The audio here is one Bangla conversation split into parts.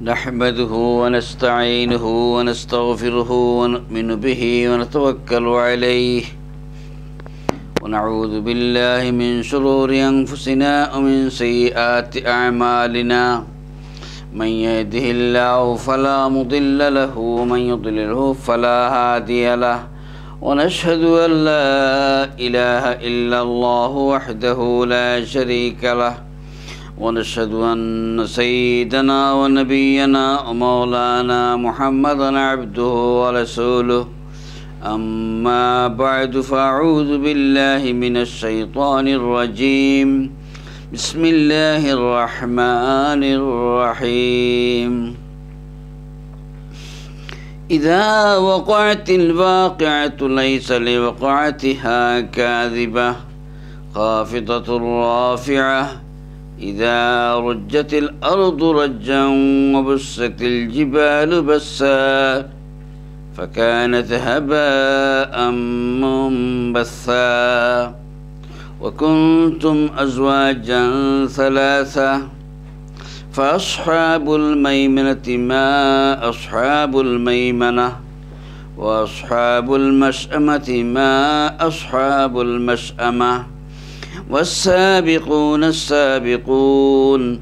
نحمده ونستعينه ونستغفره ونؤمن به ونتوكل عليه ونعوذ بالله من شرور أنفسنا ومن سيئات أعمالنا من يهده الله فلا مضل له ومن يضلله فلا هادي له ونشهد أن لا إله إلا الله وحده لا شريك له ونشهد أن سيدنا ونبينا ومولانا محمدا عبده ورسوله أما بعد فأعوذ بالله من الشيطان الرجيم بسم الله الرحمن الرحيم إذا وقعت الواقعة ليس لوقعتها كاذبة خافضة رافعة إذا رجت الأرض رجا وبست الجبال بسا فكانت هباء منبثا وكنتم أزواجا ثلاثة فأصحاب الميمنة ما أصحاب الميمنة وأصحاب المشأمة ما أصحاب المشأمة والسابقون السابقون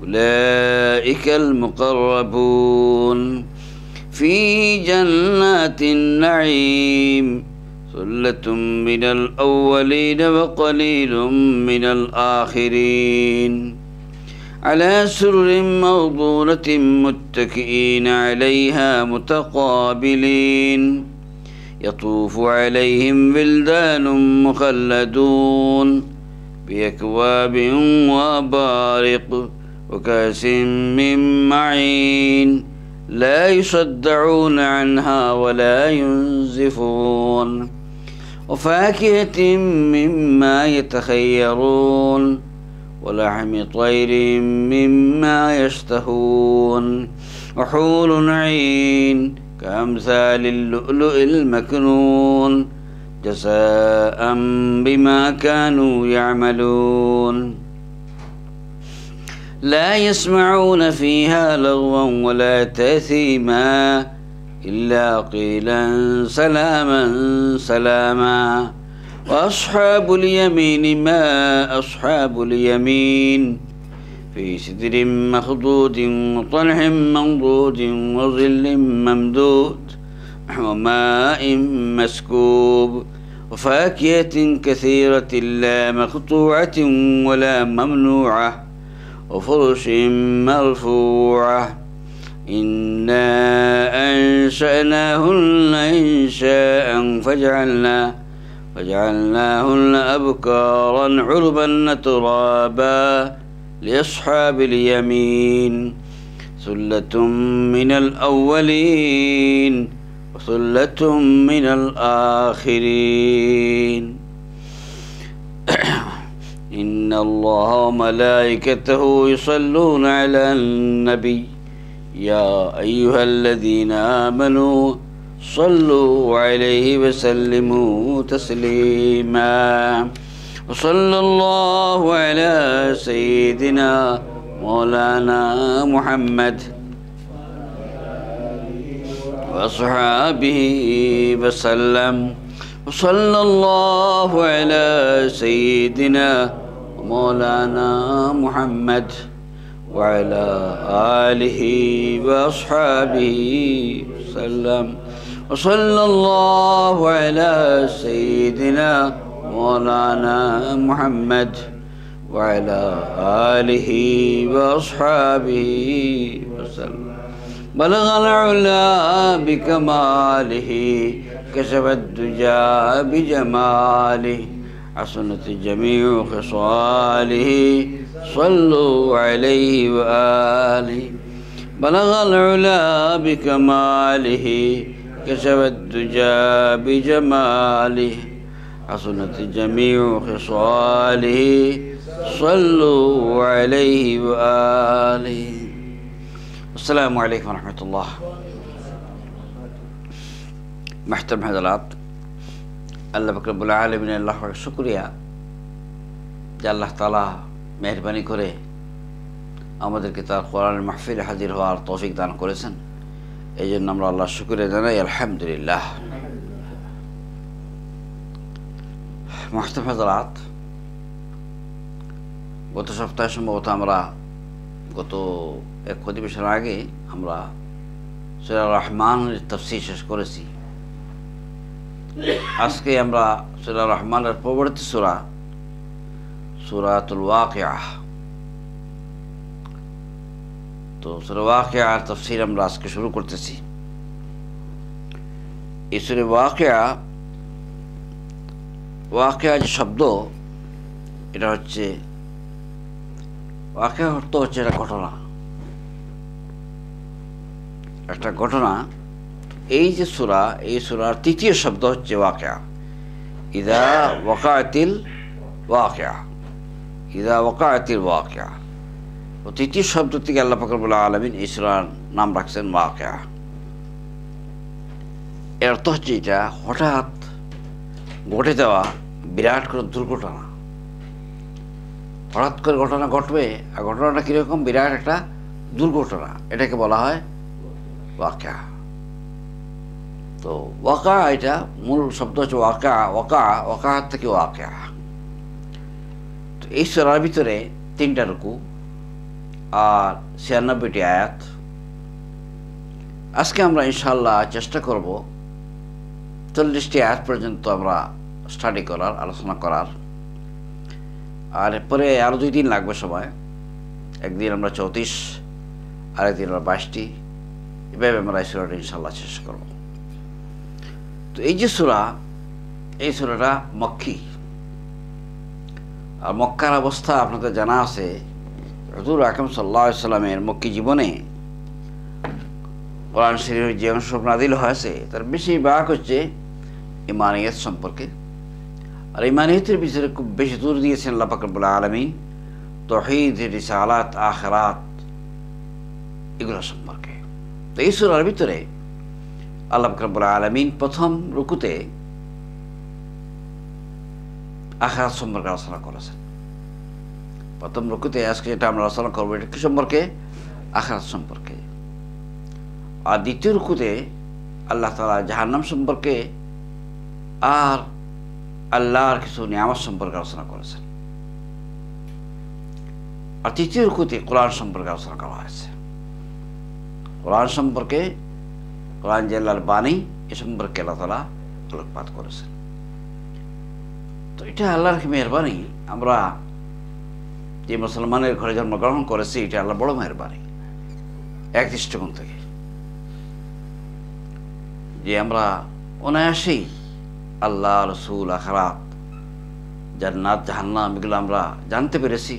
أولئك المقربون في جنات النعيم ثلة من الأولين وقليل من الآخرين على سرر موضونة متكئين عليها متقابلين يطوف عليهم ولدان مخلدون بأكواب وأبارق وكأس من معين لا يصدعون عنها ولا ينزفون وفاكهة مما يتخيرون ولحم طير مما يشتهون وحور عين كأمثال اللؤلؤ المكنون جزاء بما كانوا يعملون لا يسمعون فيها لغوا ولا تأثيما إلا قيلا سلاما سلاما وأصحاب اليمين ما أصحاب اليمين في سدر مخضود وطلح منضود وظل ممدود وماء مسكوب وفاكهة كثيرة لا مقطوعة ولا ممنوعة وفرش مرفوعة إنا أنشأناهن إنشاء فجعلناهن أبكارا عربا ترابا لأصحاب اليمين ثلة من الأولين وثلة من الآخرين إن الله وملائكته يصلون على النبي يا أيها الذين آمنوا صلوا عليه وسلموا تسليما وصلى الله على سيدنا مولانا محمد وأصحابه وسلم وصلى الله على سيدنا مولانا محمد وعلى آله وأصحابه وسلم وصلى الله على سيدنا مولانا محمد وعلى آله وأصحابه وسلم بلغ العلا بكماله كشف الدجى بجماله حسنت جميع خصاله صلوا عليه وآله بلغ العلا بكماله كشف الدجى بجماله حسنت جميع خصاله صلوا عليه وآله السلام عليكم ورحمة الله محترم حضرات আল্লাহ পাক রব্বুল আলামিনের লাখ শুকরিয়া যে আল্লাহ তাআলা মেহেরবানি করে আমাদেরকে তার কোরআনের মাহফিলে হাজির হওয়ার তৌফিক দান করেছেন। এই জন্য আমরা আল্লাহর শুকরিয়া জানাই, আলহামদুলিল্লাহ। মুহতারাম হযরত, গত সপ্তাহে সম্ভবত আমরা গত এক অধিবেশনের আগে আমরা সূরা রহমানের তাফসীর শেষ করেছি। আজকে আমরা সূরা রহমানের পরবর্তী সূরাতুল ওয়াকিআহ, তো সূরা ওয়াকিআর তাফসীর আমরা আজকে শুরু করতেছি। এই সূরা ওয়াকিআ যে শব্দ, এটা হচ্ছে ওয়াকিআ অর্থ হচ্ছে একটা ঘটনা, একটা ঘটনা। এই যে সূরা, এই সূরার তৃতীয় শব্দ হচ্ছে ওয়াকিআ। ইযা ওয়াকাআতিল ওয়াকিআ, ইযা ওয়াকাআতিল ওয়াকিআ। তো তৃতীয় শব্দ থেকে আল্লাহ পাক রব্বুল আলামিন এই সূরার নাম রাখছেন ওয়াকিআ। এর অর্থ হচ্ছে এটা হঠাৎ ঘটে যাওয়া বিরাট কোনো দুর্ঘটনা। হঠাৎ করে ঘটনা ঘটবে, আর ঘটনাটা কীরকম? বিরাট একটা দুর্ঘটনা, এটাকে বলা হয় ওয়াকিআ। তো ওয়াকা, এটা মূল শব্দ হচ্ছে ওয়াকা থেকে ওয়াকিআ। তো এই সূরার ভিতরে 3টা রুকু আর 96টি আয়াত। আজকে আমরা ইনশাআল্লাহ চেষ্টা করব 40টি আয়াত পর্যন্ত আমরা স্টাডি করার, আলোচনা করার। আর এরপরে আরও 2 দিন লাগবে সময়। একদিন আমরা 34, আরেকদিন আমরা 22টি, এভাবে আমরা এই সূরাটা ইনশাআল্লাহ শেষ করব। তো এই যে সূরা, এই সূরাটা মক্কি। আর মক্কার অবস্থা আপনাদের জানা আছে। হুজুর আকরাম সাল্লাল্লাহু আলাইহি ওয়াসাল্লামের মক্কি জীবনে কোরআন শরীফের যে অংশ নাযিল হয়েছে তার বেশিরভাগ হচ্ছে ঈমানিয়াত সম্পর্কে। আর ঈমানিয়াতের বিষয়ে খুব বেশি জোর দিয়েছেন আল্লাহ পাক রব্বুল আলামিন তাওহীদ, রিসালাত, আখিরাত, এগুলো সম্পর্কে। তো এই সূরার ভিতরে আল্লাহ পাক রব্বুল আলামিন প্রথম রুকুতে আখিরাত সম্পর্কে আলোচনা করেছেন। প্রথম রুকুতে আজকে যেটা আমরা আলোচনা করবো, এটা কি সম্পর্কে? আখিরাত সম্পর্কে। আর দ্বিতীয় রুকুতে আল্লাহ তাআলা জাহান্নাম সম্পর্কে আর আল্লাহর কিছু নিয়ামত সম্পর্কে আলোচনা করেছেন। আর তৃতীয় রুকুতে কোরআন সম্পর্কে আলোচনা করা হয়েছে। কোরআন সম্পর্কে, কোরআন যে আল্লাহর বাণী, এ সম্পর্কে আল্লাহ তাআলা আলোকপাত করেছেন। তো এটা আল্লাহর মেহেরবানি। আমরা যে মুসলমানের ঘরে জন্মগ্রহণ করেছি, এটা আল্লাহ বড় মেহেরবানি এক দৃষ্টিকোণ থেকে, যে আমরা অনায়াসেই আল্লাহ, রসুল, আখিরাত, জান্নাত, জাহান্নাম এগুলো আমরা জানতে পেরেছি।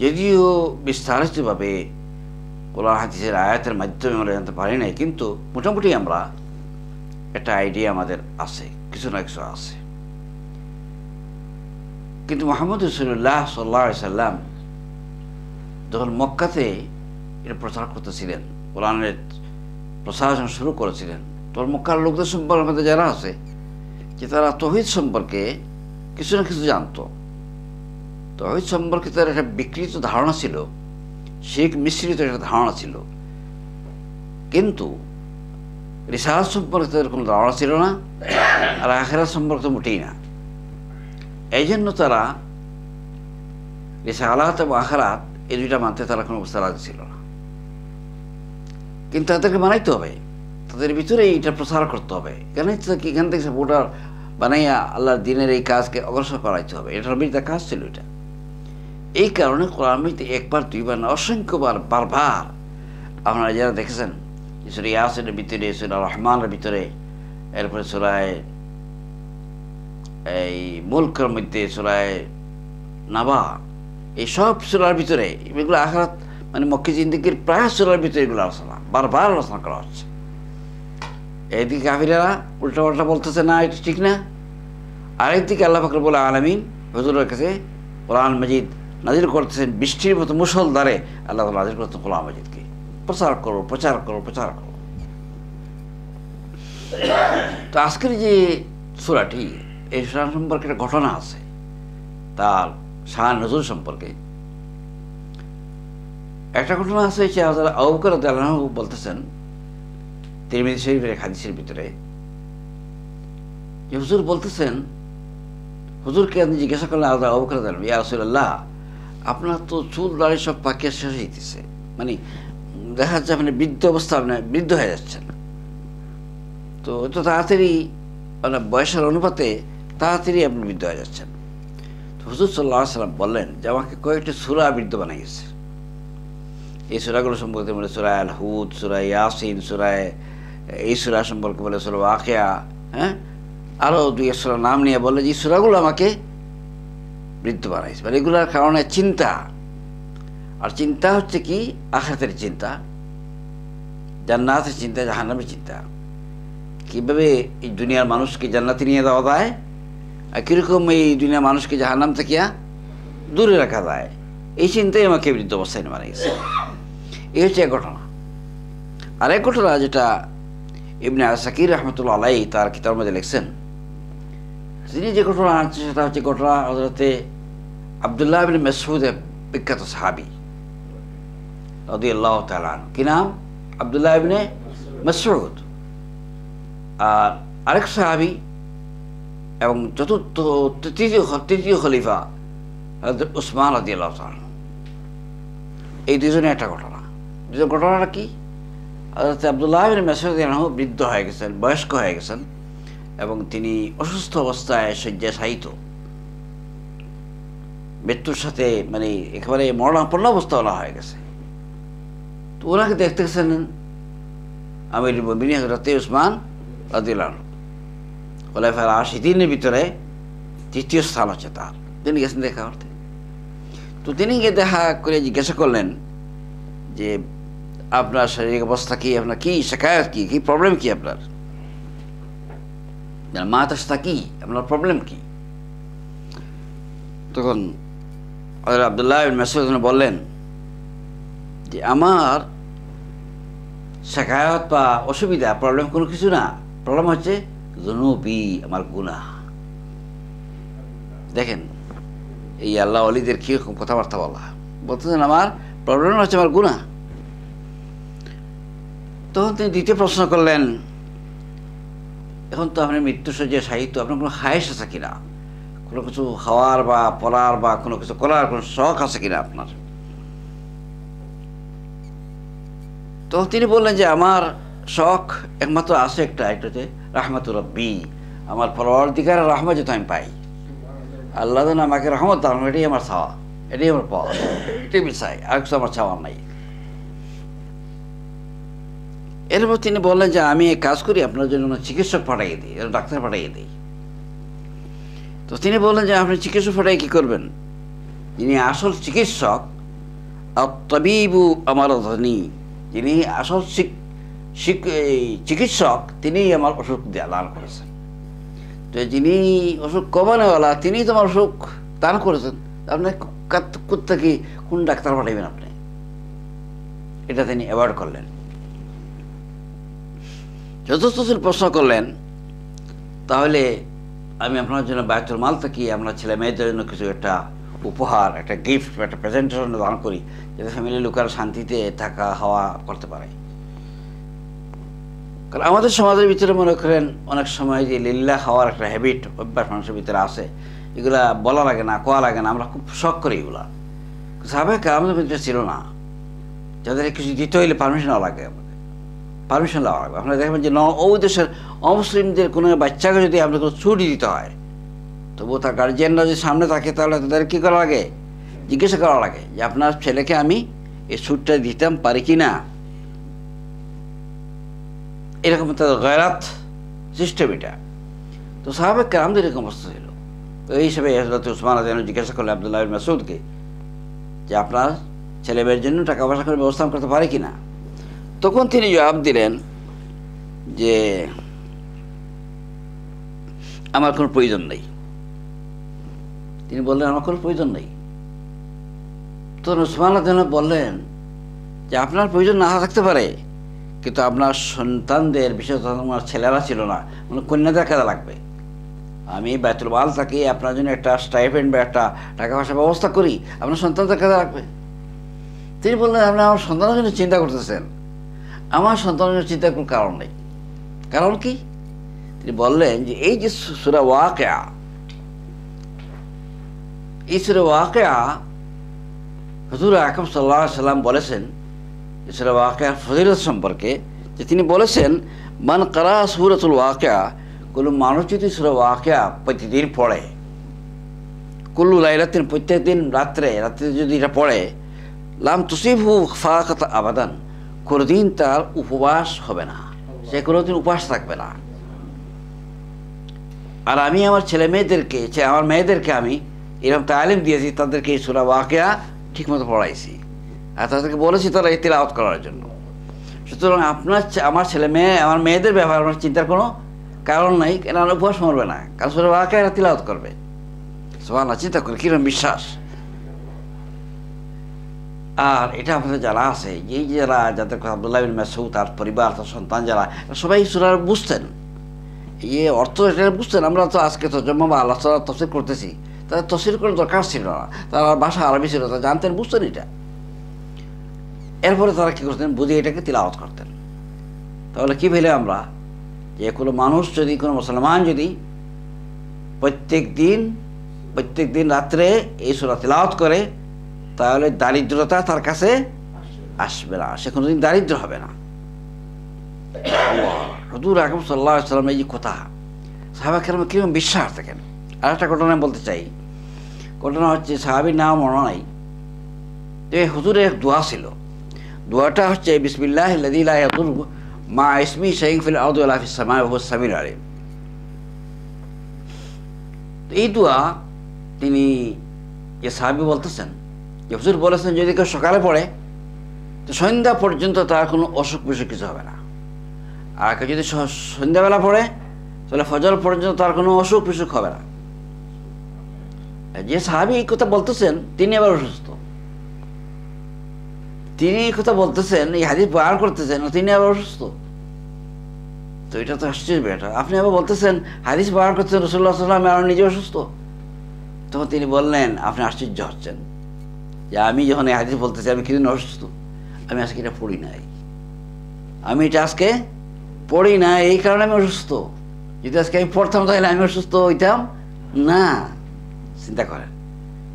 যদিও বিস্তারিতভাবে কোরআন হাদিসের আয়াতের মাধ্যমে আমরা জানতে পারি নাই, কিন্তু মোটামুটি আমরা একটা আইডিয়া আমাদের আছে, কিছু না কিছু আছে। কিন্তু মুহাম্মদ রাসূলুল্লাহ সাল্লাল্লাহু আলাইহি সাল্লাম যখন মক্কাতে এটা প্রচার করতেছিলেন, কোরআনের প্রচার যখন শুরু করেছিলেন, তখন মক্কার লোকদের সম্পর্কে আমাদের জানা আছে যে তারা তাওহীদ সম্পর্কে কিছু না কিছু জানতো। তাওহীদ সম্পর্কে তার একটা বিকৃত ধারণা ছিল, শিরক মিশ্রিত একটা ধারণা ছিল, কিন্তু রিসালাত সম্পর্কে তাদের কোনো ধারণা ছিল না, আর আখিরাত সম্পর্কে মোটেই না। এই জন্য তারা রিসালাত এবং আখিরাত এই দুইটা মানতে তারা কোনো অবস্থা লাগছিল না। কিন্তু তাদেরকে মানাইতে হবে, তাদের ভিতরে এইটা প্রচার করতে হবে। এখান থেকে ভোটার বানাইয়া আল্লাহর দ্বীনের এই কাজকে অগ্রসর করাইতে হবে, এটার বিরুদ্ধে কাজ ছিল এটা। এই কারণে কোরআন মধ্যে একবার, দুইবার না, অসংখ্যবার, বারবার আপনারা যারা দেখেছেন, সূরা ইয়াসিনের ভিতরে, সূরা রহমানের ভিতরে, এরপরে সূরায়ে এই মুলকের মধ্যে, সূরায়ে নাবা, এই সব সূরার ভিতরে এগুলো আখিরাত মানে মক্কি জিন্দেগির প্রায় সূরার ভিতরে এগুলো আলোচনা, বারবার আলোচনা করা হচ্ছে। এইদিকে কাফিরেরা উল্টাপাল্টা বলতেছে না, এটা ঠিক না। আরেকদিকে আল্লাহ পাক রব্বুল আলামিন হুজুরের কাছে কোরআন মাজিদ নাজিল করতেছেন, বৃষ্টির মতো মুষলধারে আল্লাহ তাআলা নাজিল করতেছেন কোরআন মাজিদকে। প্রচার করো, প্রচার করো, প্রচার করো। তো আজকের যে সূরাটি, এই সূরা সম্পর্কে একটা ঘটনা আছে, তার শান নজুল সম্পর্কে। একটা ঘটনা আছে যে হযরত আবু বকর রাদিয়াল্লাহু আনহু বলতেছেন তিরমিজি শরীফের এক হাদিসের ভিতরে যে হুজুর বলতেছেন, হুজুরকে আপনি জিজ্ঞাসা করলেন হযরত আবু বকর রাদিয়াল্লাহু আনহু, ইয়া রাসূলুল্লাহ আপনার তো চুল দাড়ি সব পাকিয়ে শেষ হইতেছে, মানে দেখা যাচ্ছে আপনি বৃদ্ধ অবস্থা, আপনি বৃদ্ধ হয়ে যাচ্ছেন, তো এত তাড়াতাড়ি মানে বয়সের অনুপাতে তাড়াতাড়ি আপনি বৃদ্ধ হয়ে যাচ্ছেন। তো হুজুর সাল্লাল্লাহু আলাইহি ওয়াসাল্লাম বললেন যে আমাকে কয়েকটি সূরা বৃদ্ধ বানিয়ে গেছে। এই সূরাগুলো সম্পর্কে বলে সূরা আল হুদ, সূরা ইয়াসিন, এই সূরা সম্পর্কে বলে সূরা ওয়াকিয়া, হ্যাঁ, আরও দুই এক সূরা নাম নিয়ে বলে যে এই সূরাগুলো আমাকে বৃদ্ধ বানাইছে। মানে এগুলোর কারণে চিন্তা, আর চিন্তা হচ্ছে কি আখিরাতের চিন্তা, জান্নাতের চিন্তা, জাহান্নামের চিন্তা, কীভাবে এই দুনিয়ার মানুষকে জান্নাতে নিয়ে যাওয়া যায় আর কীরকম এই দুনিয়ার মানুষকে জাহান্নাম থেকে দূরে রাখা যায়, এই চিন্তাই আমাকে বৃদ্ধ অবস্থায় মারা গেছে। এই হচ্ছে এক ঘটনা। আরেক ঘটনা যেটা ইবনে আসাকির রহমতুল্লাহ আলাইহি তার কিতাবের মধ্যে লিখছেন, তিনি যে ঘটনা আনছেন সেটা হচ্ছে ঘটনা হযরতে আব্দুল্লাহ ইবনে মাসউদ, বিখ্যাত সাহাবী রাদিয়াল্লাহু তাআলা আনহু। কি নাম? আব্দুল্লাহ ইবনে মাসউদ। আর আরেক সাহাবী এবং তৃতীয় খলিফা হযরত উসমান রাদিয়াল্লাহু তাআলা। এই দুজনে একটা ঘটনা। দুজন ঘটনাটা কি? হযরত আব্দুল্লাহ ইবনে মাসউদ রাদিয়াল্লাহু আনহু বৃদ্ধ হয়ে গেছেন, বয়স্ক হয়ে গেছেন, এবং তিনি অসুস্থ অবস্থায় শয্যায় শায়িত, মৃত্যুর সাথে মানে একেবারে মরণাপন্ন অবস্থা ওলা হয়ে গেছে। তো ওনাকে দেখতে গেছেন আমিরুল মুমিনিন হযরত উসমান রাদিয়াল্লাহু আনহু। খোলাফায়ে রাশিদিনের ভিতরে তৃতীয় স্থান হচ্ছে তার। তিনি গেছেন দেখা করতে। তো তিনি গিয়ে দেখা করে জিজ্ঞাসা করলেন যে আপনার শারীরিক অবস্থা কি, আপনার কি শিকায়ত, কি প্রবলেম কি, আপনার মাথাটা কি, আপনার প্রবলেম কি? তখন আব্দুল্লাহ ইবনে মাসউদ বললেন যে আমার শিকায়ত বা অসুবিধা, প্রবলেম কোনো কিছু না, প্রবলেম হচ্ছে যুনুবি, আমার গুনাহ। দেখেন এই আল্লাহ ওলিদের কীরকম কথাবার্তা বলা, বলতেছেন আমার প্রবলেম হচ্ছে আমার গুনাহ। তখন তিনি দ্বিতীয় প্রশ্ন করলেন, এখন তো আপনি মৃত্যুসজ্জায় শায়িত, আপনার কোনো খায়েশ আছে কিনা, কোনো কিছু খাওয়ার বা পড়ার বা কোনো কিছু করার কোনো শখ আছে কিনা আপনার? তখন তিনি বললেন যে আমার শখ একমাত্র আছে একটা, এটা হচ্ছে রাহমাতুর রব্বি, আমার পরওয়ারদিগারের রহমত যেটা আমি পাই, আল্লাহ যেন আমাকে রহমত দান, এটাই আমার চাওয়া, এটাই আমার পাওয়া, এটাই আমি চাই, আর কিছু আমার চাওয়ার নাই। এরপর তিনি বললেন যে আমি এক কাজ করি, আপনার জন্য চিকিৎসক পাঠাইয়ে দিই, ডাক্তার পাঠাইয়ে দিই। তো তিনি বললেন যে আপনি চিকিৎসক পাঠাই কী করবেন? যিনি আসল চিকিৎসক, আত-তাবিবু আমারাদানি, যিনি আসল চিকিৎসক, তিনিই আমার অসুখ দান করেছেন। তো যিনি অসুখ কমানোওয়ালা, তিনিই তোমার অসুখ দান করেছেন, আপনার কোত্থেকে কোন ডাক্তার পাঠাইবেন আপনি? এটা তিনি অ্যাভয়েড করলেন। যথেষ্ট প্রশ্ন করলেন, তাহলে আমি আপনার জন্য বায়তুল মাল থেকে আপনার ছেলে মেয়েদের জন্য কিছু একটা উপহার, একটা গিফট, একটা প্রেজেন্টেশন দান করি, যাতে ফ্যামিলির লোকেরা শান্তিতে থাকা খাওয়া করতে পারে। কারণ আমাদের সমাজের ভিতরে মনে করেন অনেক সময় যে লিল্লাহ খাওয়ার একটা হ্যাবিট, অভ্যাস মানুষের ভিতরে আছে, এগুলা বলা লাগে না, কোয়া লাগে না, আমরা খুব শখ করি এগুলা। সাহাবায়ে কেরামদের ভিতরে ছিল না, যাদের কিছু দিতে হইলে পারমিশন নেওয়া লাগে, পারমিশন নেওয়া লাগবে। আপনারা দেখবেন যে ওই দেশের অমুসলিমদের কোনো বাচ্চাকে যদি আপনার কোনো ছুটি দিতে হয়, তবুও তার গার্জিয়ানরা যদি সামনে থাকে, তাহলে তাদের কী করা লাগে? জিজ্ঞাসা করা লাগে যে আপনার ছেলেকে আমি এই ছুটটা দিতাম পারি কি না। এরকম তাদের গয়রাত সিস্টেম এটা। তো সাহাবায়ে কেরামদের এরকম অবস্থা ছিল। তো এই হিসেবে হযরত উসমান রাদিয়াল্লাহু আনহু জিজ্ঞাসা করলেন আব্দুল্লাহ ইবনে মাসউদকে যে আপনার ছেলে মেয়ের জন্য টাকা পয়সা করে ব্যবস্থা করতে পারে কি না। তখন তিনি জবাব দিলেন যে আমার কোনো প্রয়োজন নেই। তিনি বললেন আমার কোনো প্রয়োজন নেই। তখন উসমান রাদিয়াল্লাহু আনহু বললেন যে আপনার প্রয়োজন না থাকতে পারে, কিন্তু আপনার সন্তানদের, বিশেষত আমার ছেলেরা ছিল না, মানে কন্যাদের কাজে লাগবে। আমি বায়তুল মাল থেকে আপনার জন্য একটা স্টাইপেন্ড বা একটা টাকা পয়সা ব্যবস্থা করি, আপনার সন্তানদের কাজে লাগবে। তিনি বললেন, আপনি আমার সন্তানের জন্য চিন্তা করতেছেন, আমার সন্তানের জন্য চিন্তার কোনো কারণ নেই। কারণ কি? তিনি বললেন যে এই যে সূরা ওয়াকিয়া, এই সূরা ওয়াকিয়া হুজুর আকরাম সাল্লাল্লাহু আলাইহি সাল্লাম বলেছেন সূরা ওয়াকিয়ার ফজিলত সম্পর্কে, যে তিনি বলেছেন, মান কারা সূরাতুল ওয়াকিয়া, কোনো মানুষ যদি সূরা ওয়াকিয়া প্রতিদিন পড়ে, কুল্লু লাইলাতিন, প্রত্যেক দিন রাত্রে যদি এটা পড়ে, লাম তুসিবহু ফাকাত আবাদান, কোনোদিন তার উপবাস হবে না, সে কোনোদিন উপবাস থাকবে না। আর আমি আমার ছেলে মেয়েদেরকে, আমার মেয়েদেরকে আমি এরকম তালিম দিয়েছি, তাদেরকে এই সূরা ওয়াকিয়া ঠিকমতো পড়াইছি, আর তাদেরকে বলেছি তারা এই তিলাওয়াত করার জন্য। সুতরাং আমার ছেলে মেয়ে, আমার মেয়েদের ব্যাপারে আমার চিন্তার কোনো কারণ নাই, কেন উপবাস মরবে না, কারণ সূরা ওয়াকিয়া তিলাওয়াত করবে। সুবহানাল্লাহ, চিন্তা করে কিরকম বিশ্বাস। আর এটা আমাদের জানা আছে, এই যাদের কথা আব্দুল্লাহ বিন মাসউদ, তার পরিবার, তার সন্তান, যারা সবাই সূরা বুঝতেন, এই অর্থ এটা বুঝতেন। আমরা তো আজকে তরজমা বা আল্লাহ তাআলা তাফসীর করতেছি, তাদের তাফসীর করার দরকার ছিল না, তারা ভাষা আরবি ছিল, তারা জানতেন, বুঝতেন এটা। এরপরে তারা কী করতেন, বুঝে এটাকে তিলাওয়াত করতেন। তাহলে কি পেলে আমরা, যে কোনো মানুষ যদি, কোনো মুসলমান যদি প্রত্যেক দিন রাত্রে এই সূরা তিলাওয়াত করে, তাহলে দারিদ্রতা তার কাছে আসবে না, সে কোনোদিন দারিদ্র হবে না। হুজুর আকরাম সাল্লাল্লাহু আলাইহি ওয়াসাল্লাম এই যে কথা, সাহাবা কেরাম কিরকম বিশ্বাস দেখেন। আর একটা ঘটনা বলতে চাই। ঘটনা হচ্ছে, সাহাবীর নাম মনে নাই, যে হুজুরের এক দোয়া ছিল। দোয়াটা হচ্ছে, বিসমিল্লাহিল্লাযী লা ইয়াদুররু মা ইসমিহি শাইউন ফিল আরদি ওয়ালা ফিস সামাই ওয়া হুয়াস সামিউল আলিম। এই দোয়া তিনি, যে সাহাবী বলতেছেন, যে হুজুর বলেছেন যদি কেউ সকালে পড়ে তো সন্ধ্যা পর্যন্ত তার কোনো অসুখ বিসুখ কিছু হবে না, আর কেউ যদি সন্ধ্যাবেলা পড়ে তাহলে ফজর পর্যন্ত তার কোনো অসুখ বিসুখ হবে না। যে সাহাবী এই কথা বলতেছেন তিনি আবার অসুস্থ, তিনি এই কথা বলতেছেন, এই হাদিস বয়ান করতেছেন, তিনি আবার অসুস্থ। তো এটা তো আশ্চর্য এটা, আপনি আবার বলতেছেন হাদিস বয়ান করতেছেন রাসূলুল্লাহ সাল্লাল্লাহু আলাইহি ওয়াসাল্লাম, আর নিজে অসুস্থ। তখন তিনি বললেন, আপনি আশ্চর্য হচ্ছেন যে আমি যখন এই হাদিস বলতেছি, আমি কিছুদিন অসুস্থ, আমি আজকে এটা পড়ি নাই, আমি এটা আজকে পড়ি না, এই কারণে আমি অসুস্থ। যদি আজকে আমি পড়তাম তাহলে আমি অসুস্থ হইতাম না। চিন্তা করেন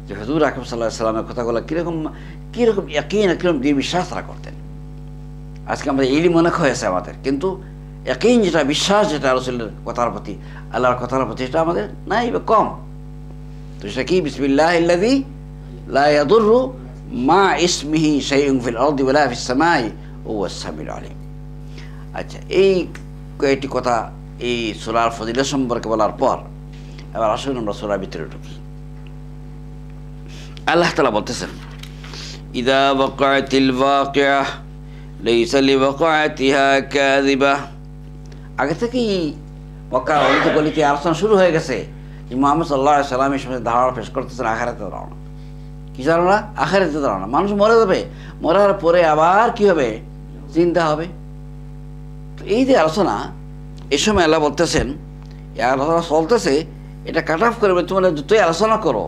যে হুজুর আকরাম সাল্লাল্লাহু আলাইহি ওয়াসাল্লামের কথাগুলো কীরকম ইয়াকিন, কীরকম দৃঢ় বিশ্বাস তারা করতেন। আজকে আমাদের ইলম অনেক হয়েছে আমাদের, কিন্তু ইয়াকিন যেটা, বিশ্বাস যেটা রাসূলের কথার প্রতি, আল্লাহর কথার প্রতি, এটা আমাদের নাই বা কম। তো সেটা কি? বিসমিল্লাহিল্লাযী লা ইয়াদুররু মা ইসমিহি শাইউন ফিল আরদি ওয়ালা ফিস সামাই ওয়া হুয়াস সামিউল আলিম। আচ্ছা, এই কয়েকটি কথা এই সূরার ফজিলত সম্পর্কে বলার পর এবার আসুন আমরা সূরার ভিতরে ঢুকি। আল্লাহ তাআলা বলতেছেন, ইযা ওয়াকাআতিল ওয়াকিআহ লাইসা লিওয়াকাআতিহা কাযিবাহ। আগে থেকেই মক্কার অলিতে গলিতে আলোচনা শুরু হয়ে গেছে যে মুহাম্মদ সাল্লাল্লাহু আলাইহি ওয়াসাল্লামের সামনে ধারণা পেশ করতেছেন আখিরাতে ধারণা। কি ধারণা? আখিরাতে ধারণা। মানুষ মরে যাবে, মরার পরে আবার কি হবে? চিন্তা হবে। তো এই যে আলোচনা, এই সময় আল্লাহ বলতেছেন, এই আলোচনা চলতেছে, এটা কাট অফ করে তোমরা যতই আলোচনা করো,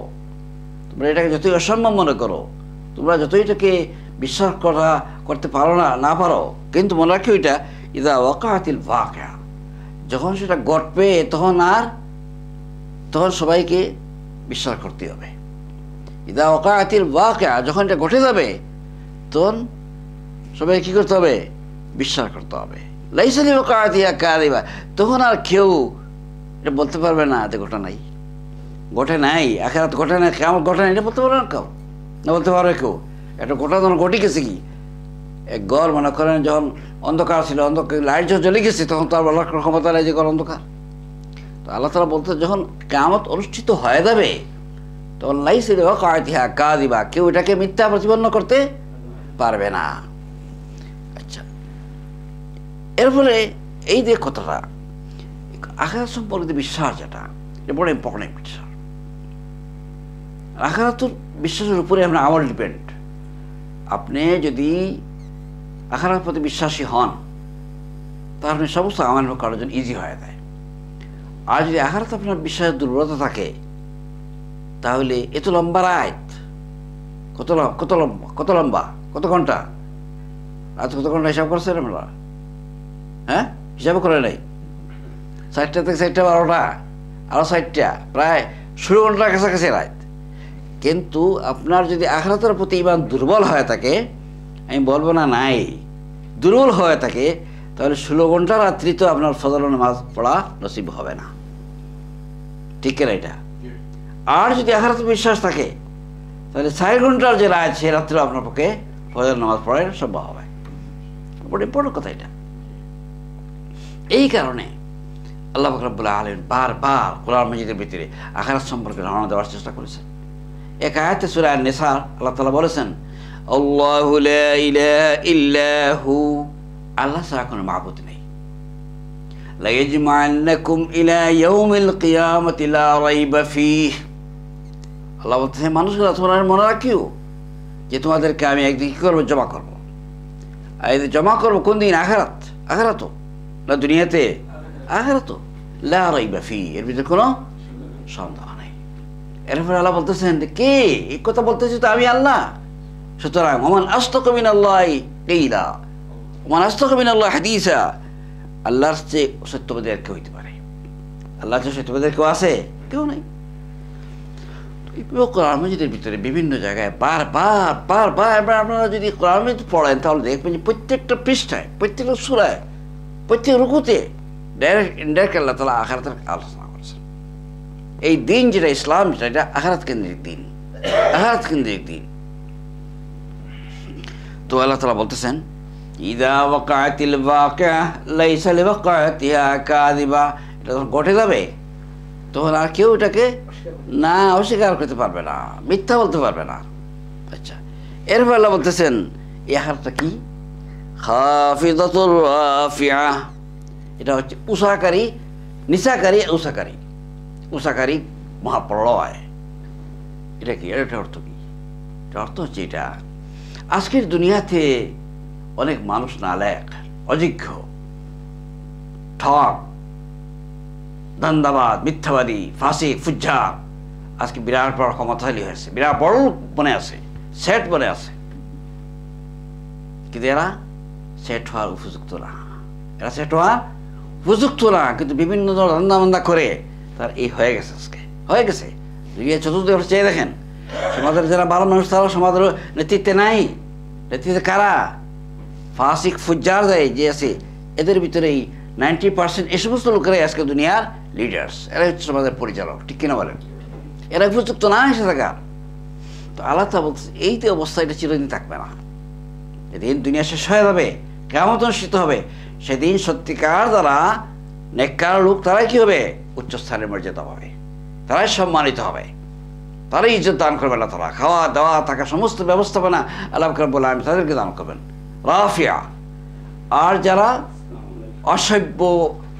তোমরা এটাকে যতই অসম্ভব মনে করো, তোমরা যতই এটাকে বিশ্বাস করতে পারো না পারো, কিন্তু মনে রাখি ওইটা ইযা ওয়াকাআতিল ওয়াকিআহ, যখন সেটা ঘটবে তখন সবাইকে বিশ্বাস করতে হবে। ইযা ওয়াকাআতিল ওয়াকিআহ, যখন এটা ঘটে যাবে তখন সবাই কী করতে হবে? বিশ্বাস করতে হবে। লাইসা লিওয়াকাআতিহা কাযিবা, তখন আর কেউ এটা বলতে পারবে না যে ঘটে নাই, আখিরাত ঘটে নাই, কিয়ামত ঘটে নাই, এটা বলতে পারবে না কেউ, না বলতে পারবে কেউ। একটা ঘটনা যখন ঘটে গেছে, কি এক ঘর মনে করেন যখন অন্ধকার ছিল, লাইট যখন জ্বলে গেছে, তখন তো আর বলার ক্ষমতা নেই যে ঘর অন্ধকার। তো আল্লাহ তাআলা বলতে, যখন কিয়ামত অনুষ্ঠিত হয়ে যাবে তখন লাইসা লিওয়াকাআতিহা কাযিবা, কেউ এটাকে মিথ্যা প্রতিপন্ন করতে পারবে না। আচ্ছা, এরপরে এই যে কথাটা আখিরাত সম্পর্কিত বিশ্বাস, যেটা এটা বড় ইম্পর্টেন্ট বিশ্বাস। আখিরাতের বিশ্বাসের উপরে আমরা আমল ডিপেন্ড। আপনি যদি আখিরাতের প্রতি বিশ্বাসী হন, তাহলে সমস্ত আমল করার জন্য ইজি হয়ে যায়। আর যদি আখিরাতে আপনার বিশ্বাসের দুর্বলতা থাকে, তাহলে এত লম্বা রাত, কত লম্বা কত ঘন্টা? রাত কত ঘন্টা হিসাব করছেন আমরা? হ্যাঁ, হিসাব করে নাই। 4টা থেকে 4টা 12টা, আরো 4টা, প্রায় 16 ঘন্টার কাছাকাছি রাত। কিন্তু আপনার যদি আখিরাতের প্রতি ইমান দুর্বল হয়ে থাকে, আমি বলবো না নাই, দুর্বল হয়ে থাকে, তাহলে 16 ঘন্টা রাত্রি তো আপনার ফজর নামাজ পড়া নসিব হবে না। ঠিক কিনা এটা? আর যদি আখিরাতে বিশ্বাস থাকে, তাহলে 4 ঘন্টার যে রাত, সে রাত্রে আপনার পক্ষে ফজর নামাজ পড়ার সম্ভব হবে। বড় ইম্পর্টেন্ট কথা এটা। এই কারণে আল্লাহ পাক রব্বুল আলামিন বারবার কোরআন মাজিদের ভিতরে আখিরাত সম্পর্কে ধারণা দেওয়ার চেষ্টা করেছেন। এক আয়াতে সূরা আন-নিসা আল্লাহ তাআলা বলেছেন, আল্লাহু লা ইলাহা ইল্লা হু, আল্লাহ ছাড়া কোনো মাবুদ নেই। লা ইয়াজমা'আন্নাকুম ইলা ইয়াউমিল কিয়ামাতি লা রাইবা ফীহ, আল্লাহ বলতেছেন মানুষরা তোমরা মনে রাখিও যে তোমাদেরকে আমি একদিন কি করবো? জমা করবো। আর এই জমা করবো কোন দিন? আখিরাত। আখিরাত না দুনিয়াতে? আখিরাত। লা রাইবা ফীহ, এর ভিতরে কোনো সন্দেহ নেই। এরপরে আল্লাহ বলতেছেন কে এই কথা বলতেছি? তো আমি আল্লাহ। সুতরাং ওমান আসতাকু মিনাল্লাহি কিলা ওমান আসতাকু মিনাল্লাহি হাদিসা, আল্লাহর চেয়ে সত্যবাদী আর কেউ হইতে পারে? আল্লাহর চেয়ে সত্যবাদী কেউ আছে? কেউ নেই। কোরআন মাজিদের ভিতরে বিভিন্ন জায়গায় বারবার বারবার আপনারা যদি কোরআন মাজিদ পড়েন, তাহলে দেখবেন যে প্রত্যেকটা পৃষ্ঠায়, প্রত্যেকটা সূরায়, প্রত্যেক রুকুতে ডাইরেক্ট ইনডাইরেক্ট আল্লাহ তাআলা আখিরাতের আলোচনা করেছেন। এই দিন যেটা ইসলাম, যেটা এটা আখিরাত কেন্দ্রিক দিন, আখিরাত কেন্দ্রিক দিন। তো আল্লাহ তাআলা বলতেছেন, ইযা ওয়াকাআতিল ওয়াকিআ লাইসা লিওয়াকাআতিহা কাযিবা, এটা যখন ঘটে যাবে তখন আর কেউ এটাকে না অস্বীকার করতে পারবে না, মিথ্যা বলতে পারবে না। আচ্ছা, এরপর আল্লাহ বলতেছেন এই আখিরাতটা কি? খাফিদাতুর রাফিআ, এটা হচ্ছে উষাকারী, নিশাকারী, উষাকারী, উষাকারী মহাপ্রলয়। এটা কি? এটা অর্থ কি? এটা অর্থ হচ্ছে এটা আজকের দুনিয়াতে অনেক মানুষ নালায়েক, অযোগ্য, ঠক, দান্দাবাদ, মিথ্যাবাদী, ফাসিক, ফুজ্জার আজকে বিরাট বড় ক্ষমতাশালী হয়েছে, বিরাট বড় বনে আছে, সেট বনে আছে। কিন্তু এরা সেট হওয়ার উপযুক্ত না, এরা সেট হওয়ার উপযুক্ত না। কিন্তু বিভিন্ন ধরনের ধান্দা করে তার এই হয়ে গেছে, আজকে হয়ে গেছে। চতুর্দিকে চেয়ে দেখেন, সমাজের যারা ভালো মানুষ তারা সমাজের নেতৃত্বে নাই। নেতৃত্বে কারা? ফাসিক, ফুজ্জার যে আছে, এদের ভিতরেই 90% এই সমস্ত লোকেরাই আজকে দুনিয়ার লিডার্স, এরা হচ্ছে সমাজের পরিচালক। ঠিক কিনা বলেন? এরা উপযুক্ত না এসে থাকার। তো আল্লাহ তাআলা বলছে এই যে অবস্থা, এটা চিরদিন থাকবে না। যেদিন দুনিয়া শেষ হয়ে যাবে, কিয়ামত অনুষ্ঠিত হবে, সেদিন সত্যিকার যারা নেককার লোক, তারাই কি হবে? উচ্চস্থানের মর্যাদা পাবে, তারাই সম্মানিত হবে, তারাই ইজ্জত দান করবে আল্লাহ তাআলা। খাওয়া দাওয়া থাকা সমস্ত ব্যবস্থাপনা আল্লাহ রাব্বুল আলামিন তাদেরকে দান করবেন, রাফিয়া। আর যারা অসভ্য,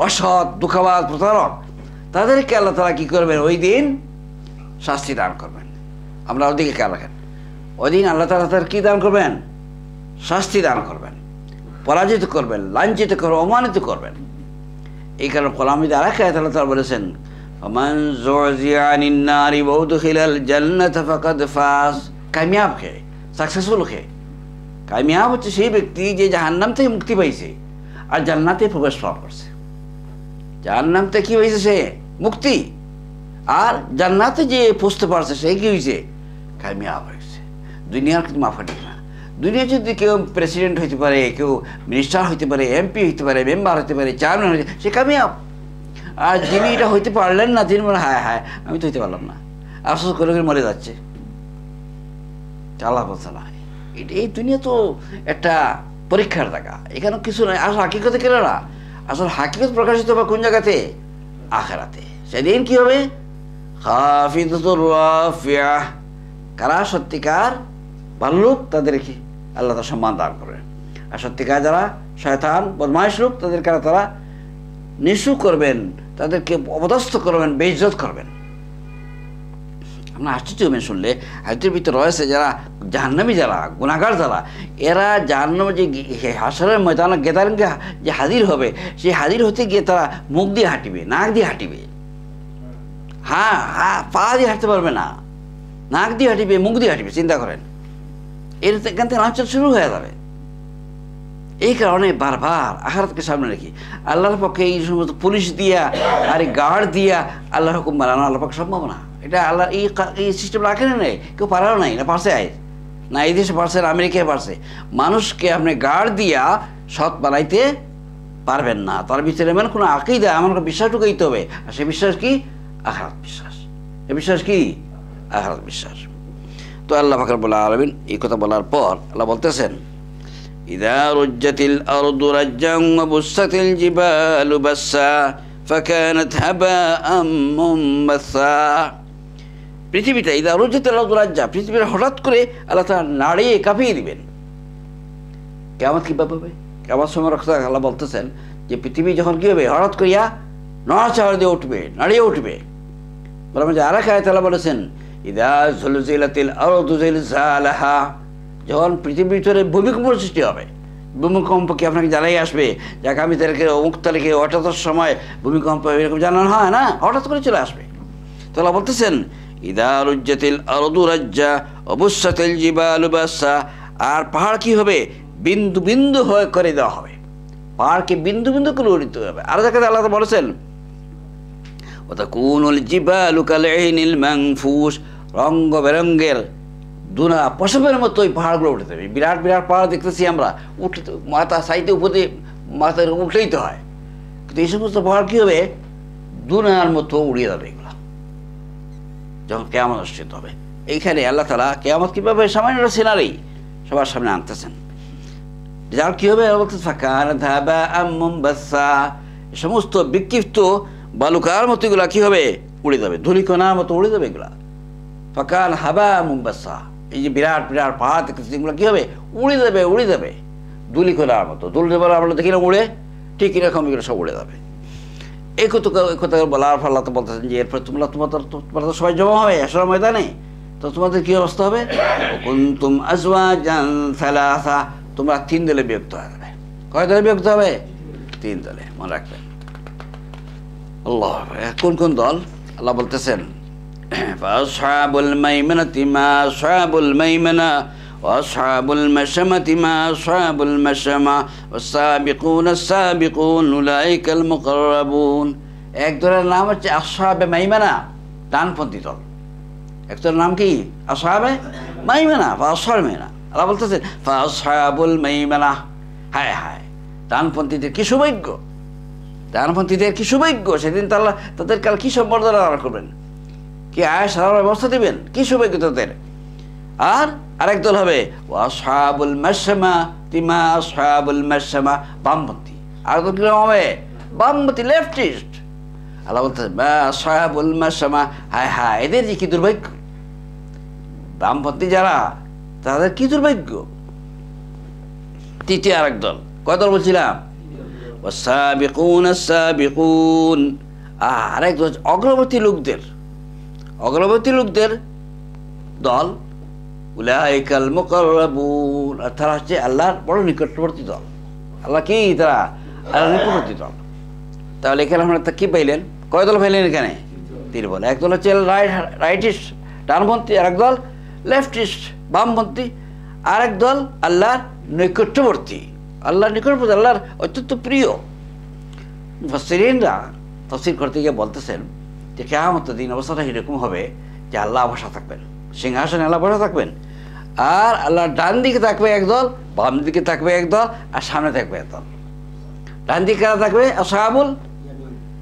অসৎ, দুঃখবাদ, প্রতারক, তাদেরকে আল্লাহ তাআলা কি করবেন? ওই দিন শাস্তি দান করবেন। আমরা ওদিকে খেয়াল রাখেন, ওই দিন আল্লাহ তাআলা তাদের কি দান করবেন? শাস্তি দান করবেন, পরাজিত করবেন, লাঞ্ছিত করবেন, অমানিত করবেন। এই কারণে কোরআনে আরেক আয়াতে আল্লাহ তাআলা বলেছেন, মান যুযিয়া আনিন নারি ওয়া উদখিলাল জান্নাতা ফাকাদ ফাজ। কামিয়াব কে? সাকসেসফুল কে? কামিয়াব হচ্ছে সেই ব্যক্তি যে জাহান্নাম থেকে মুক্তি পাইছে আর জান্নাতে প্রবেশ লাভ করছে। জাহান্নাম থেকে কি হয়েছে? সে মুক্তি। আর জান্নাতে যে পৌঁছতে পারছে সে কি হয়েছে? কামিয়াব হয়েছে। দুনিয়ার কিন্তু মাফাটি না। দুনিয়া যদি কেউ প্রেসিডেন্ট হইতে পারে, কেউ মিনিস্টার হইতে পারে, এমপি হইতে পারে, মেম্বার হইতে পারে, চেয়ারম্যান হইতে, সে কামিয়াব। আর যিনি এটা হইতে পারলেন না, তিনি বলে হায় হায় আমি তো হইতে পারলাম না, আফসোস করে করে মরে যাচ্ছে। আল্লাহ বলছে না, এই দুনিয়া তো একটা পরীক্ষার জায়গা, এখানে কিছু নাই। আসল হাকিকতে কেন না? আসল হাকিকত প্রকাশিত হবে কোন জায়গাতে? আখিরাতে। সেদিন কি হবে? খাফিদাতুর রাফিয়া, কারা সত্যিকার ভালো লোক তাদেরকে আল্লাহ তাআলা সম্মান দান করবেন। আর সত্যিকার যারা শয়তান, বদমাইশ লোক, তাদেরকে তারা নিচু করবেন, তাদেরকে অপদস্থ করবেন, বেইজ্জত করবেন। আপনার আশ্চর্য হবেন শুনলে, হাদিসের ভিতরে রয়েছে যারা জাহান্নামী, যারা গুনাহগার, যারা এরা জাহান্নামে যে হাসরের ময়দানে গেদারকে যে হাজির হবে, সেই হাজির হতে গিয়ে তারা মুখ দিয়ে হাঁটিবে, নাক দিয়ে হাঁটিবে। হ্যাঁ, পা দিয়ে হাঁটতে পারবে না, নাক দিয়ে হাঁটিবে, মুখ দিয়ে হাঁটিবে। চিন্তা করেন, এখান থেকে লাঞ্ছন শুরু হয়ে যাবে। এই কারণে বারবার আখিরাতকে সামনে রেখে আল্লাহর পক্ষে এই সমস্ত পুলিশ দিয়া আর গার্ড দিয়া আল্লাহর হুকুম মানানো আল্লাহর পক্ষে সম্ভব না। এটা আল্লাহ এই সিস্টেম রাখেন নাই, কেউ পারাও নাই, না পারছে না এই দেশে পারছে, না আমেরিকায় পারছে। মানুষকে আপনি গার্ড দিয়া সৎ বানাইতে পারবেন না। তার ভিতরে এমন কোনো আকীদা, এমন কোনো বিশ্বাস ঢুকাইতে হবে, আর সে বিশ্বাস কি? আখিরাত বিশ্বাস। এ বিশ্বাস কি? আখিরাত বিশ্বাস। তো আল্লাহ পাক রব্বুল আলামিন এই কথা বলার পর আল্লাহ বলতেছেন, ইযা রুজ্জাতিল আরদু রাজ্জান ওয়া বুসাতিল জিবালু বাসসা ফাকানাত হাবাআম মুনবাসসা। পৃথিবীটা ইযা রুজ্জাতিল আরদু রাজ্জা, পৃথিবীটা হঠাৎ করে আল্লাহ তাআলা নাড়িয়ে কাঁপিয়ে দিবেন। কিয়ামত কিভাবে হবে? কিয়ামত সময় আল্লাহ বলতেছেন যে পৃথিবী যখন কি হবে, হঠাৎ করিয়া নড়াচড়া দিয়ে উঠবে, নাড়িয়ে উঠবে। বললাম যে আরেক আয়াতে আল্লাহ বলেছেন, ইযা জুলজিলাতিল আরদু জিলজালাহা, যখন পৃথিবীর ভিতরে ভূমিকম্প সৃষ্টি হবে। ভূমিকম্প কি আপনাকে জানাই আসবে যে আগামী তারিখে অমুক তারিখে হঠাৎ সময় ভূমিকম্প এরকম জানানো হয় না, হঠাৎ করে চলে আসবে। তো আল্লাহ বলতেছেন, ইযা রুজ্জাতিল আরদু রাজ্জা ওয়া বুসাতিল জিবালু বাসসা, আর পাহাড় কি হবে? বিন্দু বিন্দু হয়ে করে দেওয়া হবে। পাহাড়কে বিন্দু বিন্দু করে উড়িতে হবে। আর জায়গাতে আল্লাহ বলেছেন, ওয়া তাকুনুল জিবালু কালঈনিল মানফুস, রঙ বেরঙের দুনা পশমের মতো ওই পাহাড়গুলো উঠে যাবে। বিরাট বিরাট পাহাড় দেখতেছি আমরা, উঠে মাথা সাইডে উপরে মাথা উঠলেই তো হয়, কিন্তু এই সমস্ত পাহাড় কী হবে? দুনার মতো উড়িয়ে যাবে এগুলো যখন কিয়ামত অনুষ্ঠিত হবে। এইখানে আল্লাহ তাআলা কিয়ামত কীভাবে সামান্য সিনারি সবার সামনে আনতেছেন, যার কী হবে? ফাকানাত হাবাআম মুনবাসসা, সমস্ত বিক্ষিপ্ত বালুকার মতো এগুলা কী হবে? উড়ে যাবে, ধূলিকণার মতো উড়ে যাবে এগুলা। ফাকান হাবাআম মুনবাসসা, এই যে বিরাট বিরাট পাহাড় দেখতেছি এগুলো কী হবে? উড়ে যাবে, উড়ে যাবে ধূলিকণার মতো। ধূলিকণা আমরা দেখি না উড়ে, ঠিক এরকম এগুলো সব উড়ে যাবে। এই কথা বলার ফলে আল্লাহ তো বলতেছেন যে এরপর তোমরা তো সবাই জমা হবে হাশরের ময়দানে, তো তোমাদের কী অবস্থা হবে? কুনতুম আজওয়াজান সালাসা, তোমরা 3 দলে বিভক্ত হয়ে যাবে। কয় দলে বিভক্ত হবে? 3 দলে, মনে রাখবেন। আল্লাহ, কোন কোন দল? আল্লাহ বলতেছেন, ফাসহাবুল মাইমানাতি মা আসহাবুল মাইমানা ওয়া আসহাবুল মাশআমাতি মা আসহাবুল মাশআমা ওয়াস-সাবিকুনাস সাবিকুন উলাইকাল মুকাররাবুন। এক দলের নাম হচ্ছে আসহাবে মাইমানা, ডানপন্থী দল। এক দলের নাম কি? আসহাবে মাইমানা বা আসহাবুল মাইমানা। আল্লাহ বলতেছেন ফাসহাবুল মাইমানা, হায় হায় ডানপন্থীদের কি সৌভাগ্য, ডানপন্থীদের কি সৌভাগ্য। সেদিন তাআলা তাদের কাল কি সম্বর্ধনা করবেন, কি আয়েশ সারার ব্যবস্থা দিবেন, কি সৌভাগ্য তাদের। আর আরেক দল হবে আসহাবুল মাশআমা তিমা আসহাবুল মাশআমা, বামপন্থী। আর দল কি হবে? বামপন্থী, লেফটিস্ট। আল্লাহ বলতেছেন মা আসহাবুল মাশআমা, হায় হায় এদের যে কি দুর্ভাগ্য, বামপন্থী যারা তাদের কি দুর্ভাগ্য। তৃতীয় আরেক দল, কয় দল বলছিলাম? ওয়াস-সাবিকুনাস সাবিকুন, আরেক দল অগ্রবর্তী লোকদের, অগ্রবর্তী লোকদের দল। উলাইকাল মুকাররাবুন, আর তারা হচ্ছে আল্লাহর বড় নিকটবর্তী দল। আল্লাহ কি? তারা আল্লাহর নিকটবর্তী দল। তাহলে এখানে আমরা কি পাইলেন? কয় দল পাইলেন এখানে? 3 বল। এক দল হচ্ছে রাইটিস্ট, ডানপন্থী, আরেক দল লেফটিস্ট, বামপন্থী, আরেক দল আল্লাহর নৈকট্যবর্তী, আল্লাহর নিকটবর্তী, আল্লাহর অত্যন্ত প্রিয়। মুফাসসিরিনরা তাফসীর করতে গিয়ে বলতেছেন যে কিয়ামতের দিন অবস্থাটা এরকম হবে যে আল্লাহ বসা থাকবেন, সিংহাসনে আল্লাহ বসা থাকবেন, আর আল্লাহর ডান দিকে থাকবে একদল, বাম দিকে থাকবে একদল, আর সামনে থাকবে একদল। ডান দিকে কারা থাকবে? আসহাবুল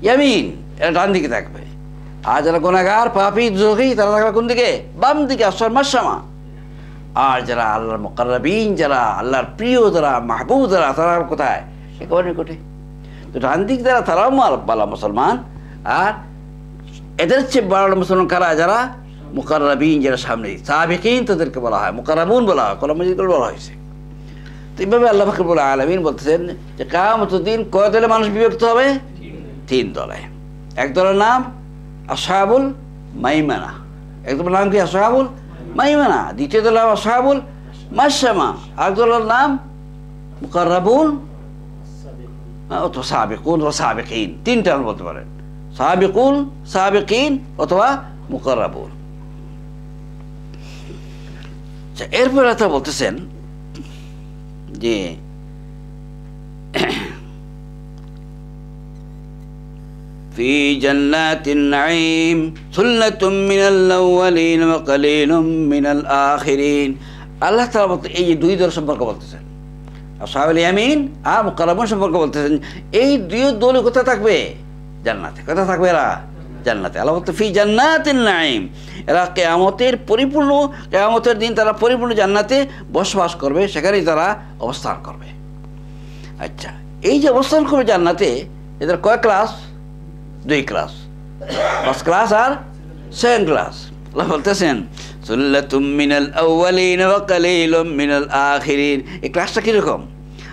ইয়ামিন, এরা ডান দিকে থাকবে। আর যারা গুনাহগার পাপী দুজখী তারা থাকবে কোন দিকে? বাম দিকে, আসহাবুল মাশআমা। আর যারা আল্লাহর মুকাররাবিন, যারা আল্লাহর প্রিয়, যারা মাহবুব, যারা তারা কোথায়? একেবারে নিকটে। তো ডান দিক যারা তারাও বালা মুসলমান, আর এদের চেয়ে বড় মুসলমান কারা? যারা মুকাররাবিন, যারা সামনে সাবিকিন তাদেরকে বলা হয়, মুকাররাবুন বলা হয়, কোরআন মাজিদে বলা হয়েছে। তো এইভাবে আল্লাহ পাক রব্বুল আলামিন বলতেছেন যে কিয়ামতের দিন কয় দলে মানুষ বিভক্ত হবে? 3 দলে। এক দলের নাম আসহাবুল মাইমানা, এক দলের নাম কি? আসহাবুল মাইমানা। দ্বিতীয় দলের নাম আসহাবুল মাশআমা, আর দলের নাম মুকাররাবুন অথবা সাবিকুন ও সাবিকিন। 3টা বলতে পারেন, সাবিকুন, সাবিকিন অথবা মুকাররাবুন। আচ্ছা, এরপরে তা বলতেছেন যে ফি জান্নাতিন নাঈম সুল্লাতুম মিনাল আউয়ালিন ওয়া কালিলুম মিনাল আখিরিন। আল্লাহ তাআলা বলতে এই যে দুই দল সম্পর্কে বলতেছেন, আসহাবুল ইয়ামিন আর মুকাররাবুন সম্পর্কে বলতেছেন, এই দুই দল কোথায় থাকবে? জান্নাতে। কোথায় থাকবে এরা? জান্নাতে। আল্লাহ বলতে ফি জান্নাতিন নাঈম, এরা কিয়ামতের পরিপূর্ণ, কিয়ামতের দিন তারা পরিপূর্ণ জান্নাতে বসবাস করবে, সেখানেই তারা অবস্থান করবে। আচ্ছা, এই যে অবস্থান করবে জান্নাতে, এদের কয় ক্লাস? 2 ক্লাস, ফার্স্ট ক্লাস আর সেকেন্ড ক্লাস। আল্লাহ বলতেছেন সুল্লাতুম মিনাল আউয়ালিন ওয়া কালিলুম মিনাল আখিরিন। এই ক্লাসটা কীরকম?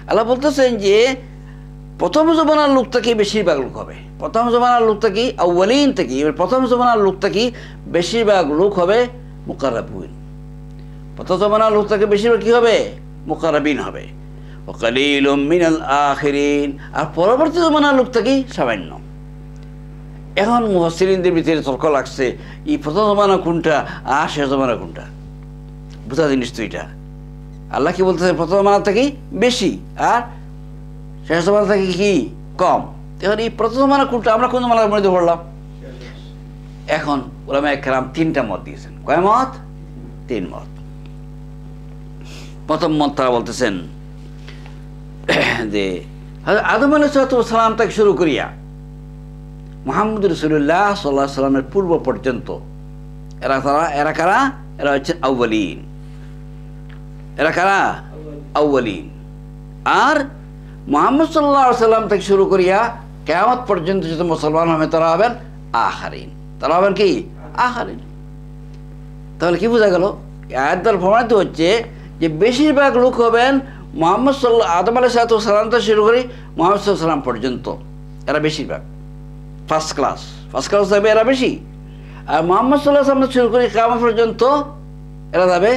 আল্লাহ বলতেছেন যে প্রথম জমানার লোক থেকে বেশিরভাগ লোক হবে। প্রথম জমানার লোক থেকে, আউয়ালিন থেকে, প্রথম জমানার লোক থেকে বেশিরভাগ লোক হবে মুকাররাবুন। প্রথম জমানার লোক থেকে বেশিরভাগ কী হবে? মুকাররাবিন হবে। ওয়া কালিলুম মিনাল আখিরিন, আর পরবর্তী জমানার লোক থেকে সামান্য। এখন মুফাসসিরিনদের ভিতরে তর্ক লাগছে, এই প্রথম জমানা কোনটা আর শেষ জমানা কোনটা? বুঝা জিনিস তো এটা। আল্লাহ কি বলতেছে? প্রথম জমানা থেকে বেশি আর শেষ জমানা থেকে কি কম। এখন এই প্রথম জমানা কোনটা? আমরা কোন জমানার মধ্যে পড়লাম? এখন উলামায়ে কেরাম 3টা মত দিয়েছেন। কয় মত? 3 মত। প্রথম মত তারা বলতেছেন যে আদম আলাইহিস সালাম থেকে শুরু করিয়া মুহাম্মদ রাসূলুল্লাহ সাল্লাল্লাহু আলাইহি সাল্লামের পূর্ব পর্যন্ত এরা কারা? এরা হচ্ছে আউয়ালিন। এরা কারা? আউয়ালিন। আর মুহাম্মদ সাল্লাল্লাহু আলাইহি সাল্লাম থেকে শুরু করিয়া কিয়ামত পর্যন্ত যত মুসলমান হবে তারা হবেন আখিরিন। তারা হবেন কি? আখিরিন। তাহলে কি বোঝা গেল? আয়াত দ্বারা প্রমাণিত হচ্ছে যে বেশিরভাগ লোক হবেন আদম আলাইহিস সালাম থেকে শুরু করে মুহাম্মদ সাল্লাল্লাহু আলাইহি সাল্লাম পর্যন্ত, এরা বেশিরভাগ ফার্স্ট ক্লাস যাবে, এরা বেশি। আর মুহাম্মদ সাল্লাল্লাহু আলাইহি সাল্লাম শুরু করে কিয়ামত পর্যন্ত এরা যাবে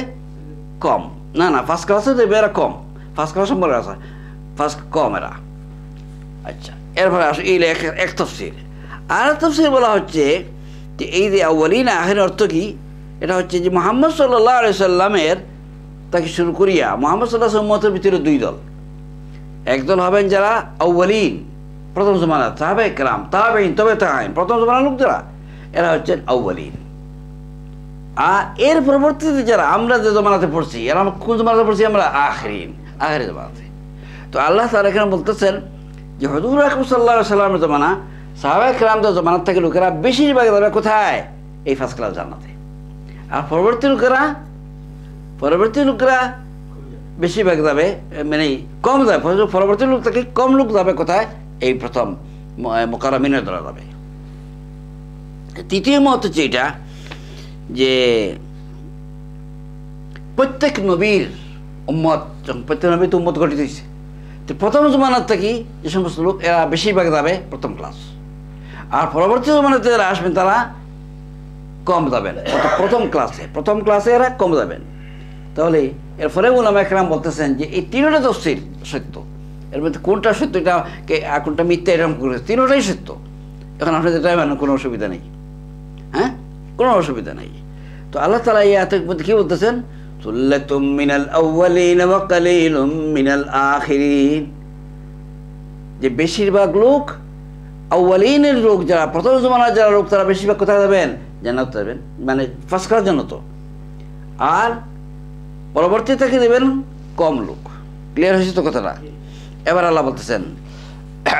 কম। না, ফার্স্ট ক্লাসে যাবে এরা কম। ফার্স্ট ক্লাস সম্পর্কে আছে, ফার্স্ট কম এরা। আচ্ছা, এরপরে আসো এই এক তাফসীর। আর তাফসীর বলা হচ্ছে যে এই যে আউয়ালিন আখিরিন অর্থ কি? এটা হচ্ছে যে মুহাম্মদ সাল্লাল্লাহু আলাইহি সাল্লামের তাকে শুরু করিয়া মুহাম্মদ সাল্লাল্লাহু আলাইহি উম্মতের ভিতরে 2 দল। একদল হবেন যারা আউয়ালিন, প্রথম জমানা, সাহাবায়ে কেরাম, তাবেঈন, তবে তাবেঈন, প্রথম জমানার লোক যারা, এরা হচ্ছেন আউয়ালিন। আর এর পরবর্তীতে যারা আমরা যে জমানাতে পড়ছি, এরা কোন জমানাতে পড়ছি? আমরা আখিরিন, আখিরি জমানাতে। তো আল্লাহ তাআলা এখানে বলতেছেন যে হুজুর আকরাম সাল্লাল্লাহু আলাইহি সাল্লামের জমানা, সাহাবায়ে কেরামদের জমানার থেকে লোকেরা বেশিরভাগ যাবে কোথায়? এই ফার্স্ট ক্লাস জান্নাতে। আর পরবর্তী লোকেরা বেশিরভাগ যাবে, মানে কম যাবে, পরবর্তী লোক থেকে কম লোক যাবে কোথায়? এই প্রথম মুকাররামিনের দ্বারা যাবে। তৃতীয় মত হচ্ছে এটা যে প্রত্যেক নবীর উম্মত, প্রত্যেক নবী তো উম্মত গঠিত হয়েছে, তো প্রথম জমানার থেকে যে সমস্ত লোক এরা বেশিরভাগ যাবে প্রথম ক্লাস, আর পরবর্তী জমানাতে যারা আসবেন তারা কম যাবেন প্রথম ক্লাসে এরা কম যাবেন। তাহলে এর ফলে উলামায়ে কেরাম বলতেছেন যে এই 3টা তাফসীর সত্য। এর মধ্যে কোনটা সত্য এটা আর কোনটা মিথ্যা এরকম করে 3টাই সত্য। এখন আপনি যেটাই মানেন কোনো অসুবিধা নেই, হ্যাঁ, কোনো অসুবিধা নেই। তো আল্লাহ তাআলা এই আয়াতের মধ্যে কি বলতেছেন? সুল্লাতুম মিনাল আউয়ালিন ওয়া কালিলুম মিনাল আখিরিন, যে বেশিরভাগ লোক আউয়ালিনের লোক যারা, প্রথম জমানার যারা লোক, তারা বেশিরভাগ কোথায় যাবেন? জান্নাতে যাবেন, মানে ফার্স্ট ক্লাস জান্নাত। আর পরবর্তী থেকে দেবেন কম লোক। ক্লিয়ার হয়েছে তো কথাটা? এবার আল্লাহ বলতেছেন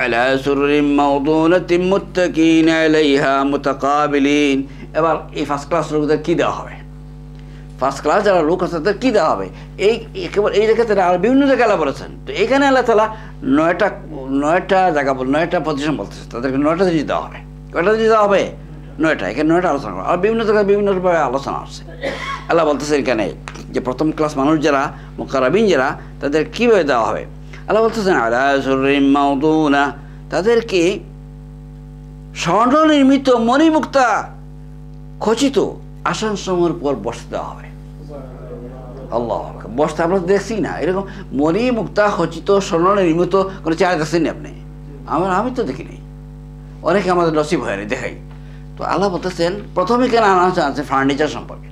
আলা সুরুরিন মাওদুনাতিন মুত্তাকিনা আলাইহা মুতাকাবিলিন। এবার এই ফার্স্ট ক্লাস লোকদের কি দেওয়া হবে? ফার্স্ট ক্লাস যারা লোক আছে তাদের কী দেওয়া হবে? একেবারে এই জায়গাতে আর বিভিন্ন জায়গায় আল্লাহ বলেছেন। তো এইখানে আল্লাহ তাআলা 9টা জায়গা 9টা পজিশন বলতেছে, তাদেরকে 9টা জিনিস দেওয়া হবে। কয়টা জিনিস দেওয়া হবে? 9টা। এখানে 9টা আলোচনা করা, আর বিভিন্ন জায়গায় বিভিন্নভাবে আলোচনা আসছে। আল্লাহ বলতেছে এখানে যে প্রথম ক্লাস মানুষ যারা, মুকাররাবিন যারা, তাদের কীভাবে দেওয়া হবে? আল্লাহ বলতেছেন আলা সুররিন মাওদুনা, তাদেরকে স্বর্ণ নির্মিত মণিমুক্তা খচিত আসন সমূহের উপর বসতে দেওয়া হবে। আল্লাহ, বসতে আমরা দেখছি না এরকম মণিমুক্তা খচিত স্বর্ণ নির্মিত কোনো চেয়ার দেখছেন আপনি? আমি তো দেখিনি, অনেকে আমাদের নসিব হয়নি দেখাই। তো আল্লাহ বলতেছেন প্রথমে কেন আনা আছে ফার্নিচার সম্পর্কে।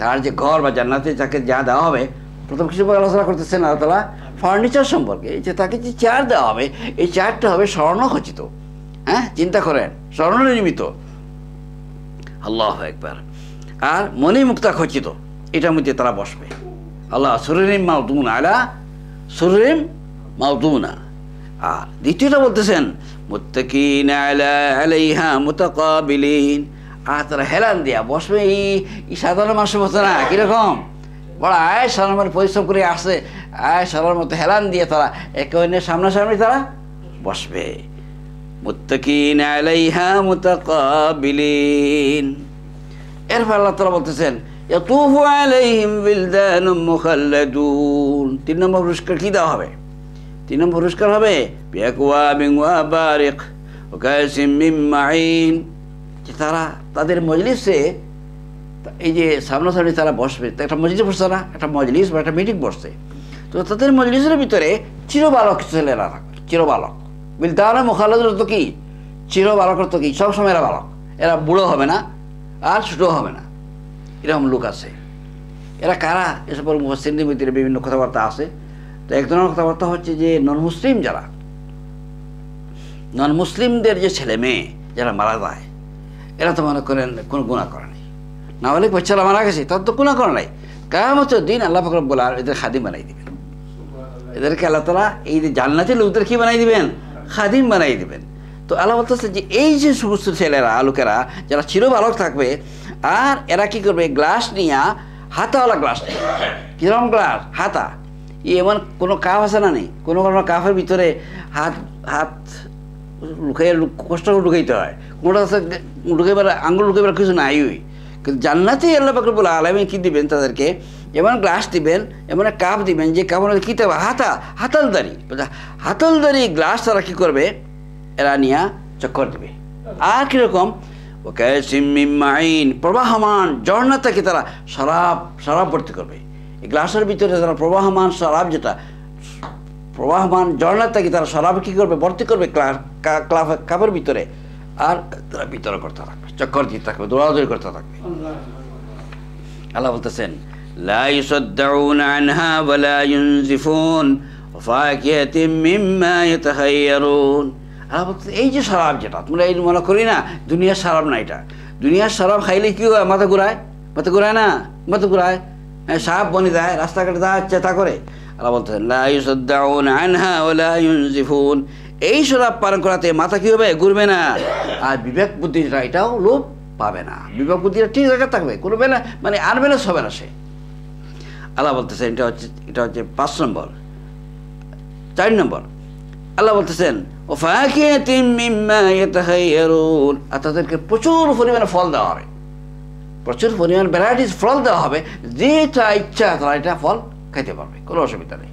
তার যে ঘর বা জান্নাতে তাকে যা দেওয়া হবে, প্রথম কিছু আলোচনা করতেছেন আল্লাহ তাআলা ফার্নিচার সম্পর্কে, যে তাকে যে চেয়ার দেওয়া হবে এই চেয়ারটা হবে স্বর্ণখচিত। হ্যাঁ, চিন্তা করেন, স্বর্ণ নির্মিত, আল্লাহু আকবার। আর মণিমুক্তা খচিত, এটার মধ্যে তারা বসবে। আল্লাহ সুররিম মাউদুনা আলা সুররিম মাউদুনা। আর দ্বিতীয়টা বলতেছেন মুত্তাকিনা আলা আলাইহা মুতাকাবিলিন, আর তারা হেলান দিয়া বসবে। এই সাধারণ মানুষের মতো না, কীরকম বড় আয় সালামের পরিশ্রম করে আসে, আয় সালার মতো হেলান দিয়ে তারা একে অন্যের সামনাসামনি তারা বসবে। মুত্তাকিনা আলাইহা মুতাকাবিলিন। এরপর আল্লাহ তাআলা বলতেছেন ইয়াতুফু আলাইহিম বিলদানুম মুখাল্লাদুন। 3 নম্বর পুরস্কার কী দেওয়া হবে? 3 নম্বর পুরস্কার হবে বিআকওয়াবিন ওয়া বারিক ওয়া কাসিম মিন মাইন, যে তারা তাদের মজলিসে, এই যে সামনাসামনি তারা বসবে, একটা মজলিস বসছে না, একটা মজলিস বা একটা মিটিং বসছে, তো তাদের মজলিসের ভিতরে চিরবালক ছেলেরা থাকবে, চিরবালক। বিলদানুম মুখাল্লাদুন তো কি? চিরবালকের তো কি, সবসময় এরা বালক, এরা বুড়ো হবে না আর ছোটো হবে না, এরকম লোক আছে। এরা কারা? এসব মুফাসসিরদের ভিতরে বিভিন্ন কথাবার্তা আছে। তো এক ধরনের কথাবার্তা হচ্ছে যে নন মুসলিম যারা, নন মুসলিমদের যে ছেলে মেয়ে যারা মারা যায়, এরা তো মনে করেন কোনো গুনাহ করে নাই, নাবালিগ বাচ্চারা মারা গেছে, তার তো গুনাহ করে নাই। কিয়ামতের দিন আল্লাহ পাক রব্বুল আলামিন এদের খাদিম বানাই দিবেন। এদেরকে আল্লাহ তাআলা এই যে জান্নাতি লোকদের কি বানাই দিবেন? খাদিম বানাই দিবেন। তো আল্লাহ বলতেছে যে এই যে সমস্ত ছেলেরা, লোকেরা যারা চিরবালক থাকবে, আর এরা কি করবে? গ্লাস নিয়ে, হাতাওয়ালা গ্লাস, কিরকম গ্লাস? হাতা। এমন কোনো কাপ আছে না? নেই। কোনো কোনো কাপের ভিতরে হাত হাত লুকাইয়া কষ্ট করে ঢুকাইতে হয়, কোনোটা আছে ঢুকাইবার আঙুল ঢুকাইবার কিছু নাই। ওই কিন্তু জান্নাতে আল্লাহ পাক রব্বুল আলামিন কি দিবেন তাদেরকে? এমন গ্লাস দিবেন, এমন কাপ দিবেন যে কাপড় কী দেবে? হাতালদারি, হাতলদারি গ্লাস তারা কী করবে? এরা নিয়ে চক্কর দেবে। আর কীরকম? ওয়াকাসিম মিন মাইন, প্রবাহমান ঝর্ণা থেকে তারা শরাব ভর্তি করবে। এই গ্লাসের ভিতরে তারা প্রবাহমান শরাব, যেটা প্রবাহমান ঝর্ণা থেকে তারা শরাব কী করবে? ভর্তি করবে কাপের ভিতরে, আর তারা বিতরণ করতে থাকবে, চক্কর দিতে থাকবে, দৌড়াদৌড়ি করতে থাকবে। আল্লাহ বলতেছেন লা ইউসাদ্দাউনা আনহা ওয়া লা ইউনজিফুন ওয়া ফাকিহাতিন মিম্মা ইয়াতাখায়্যারুন। আল্লাহ বলতেছে এই যে শরাব, যেটা তোমরা এই মনে করি না দুনিয়ার শরাব না, এটা দুনিয়ার শরাব খাইলে কি হয়? মাথা ঘুরায়, মাথা ঘুরায় না? মাথা ঘুরায়, সাপ বনে যায়, রাস্তাঘাটে যাচ্ছে তা করে। আল্লাহ বলতেছেন লা ইউসাদ্দাউনা আনহা ওয়া লা ইউনজিফুন, এই শরাব পান করাতে মাথা কী হবে? ঘুরবে না। আর বিবেক বুদ্ধি যেটা, এটাও লোপ পাবে না। বিবেক বুদ্ধিটা ঠিক জায়গায় থাকবে, কোনো বেলা মানে আর ব্যালেন্স হবে না সে। আল্লাহ বলতেছেন এটা হচ্ছে 5 নম্বর। 4 নম্বর আল্লাহ বলতেছেন ও ফাকিহাতিন মিম্মা ইয়াতাখায়্যারুন, আর তাদেরকে প্রচুর পরিমাণে ফল দেওয়া হবে, প্রচুর পরিমাণ ভ্যারাইটিস ফল দেওয়া হবে, যেটা ইচ্ছা তারা এটা ফল খাইতে পারবে, কোনো অসুবিধা নেই।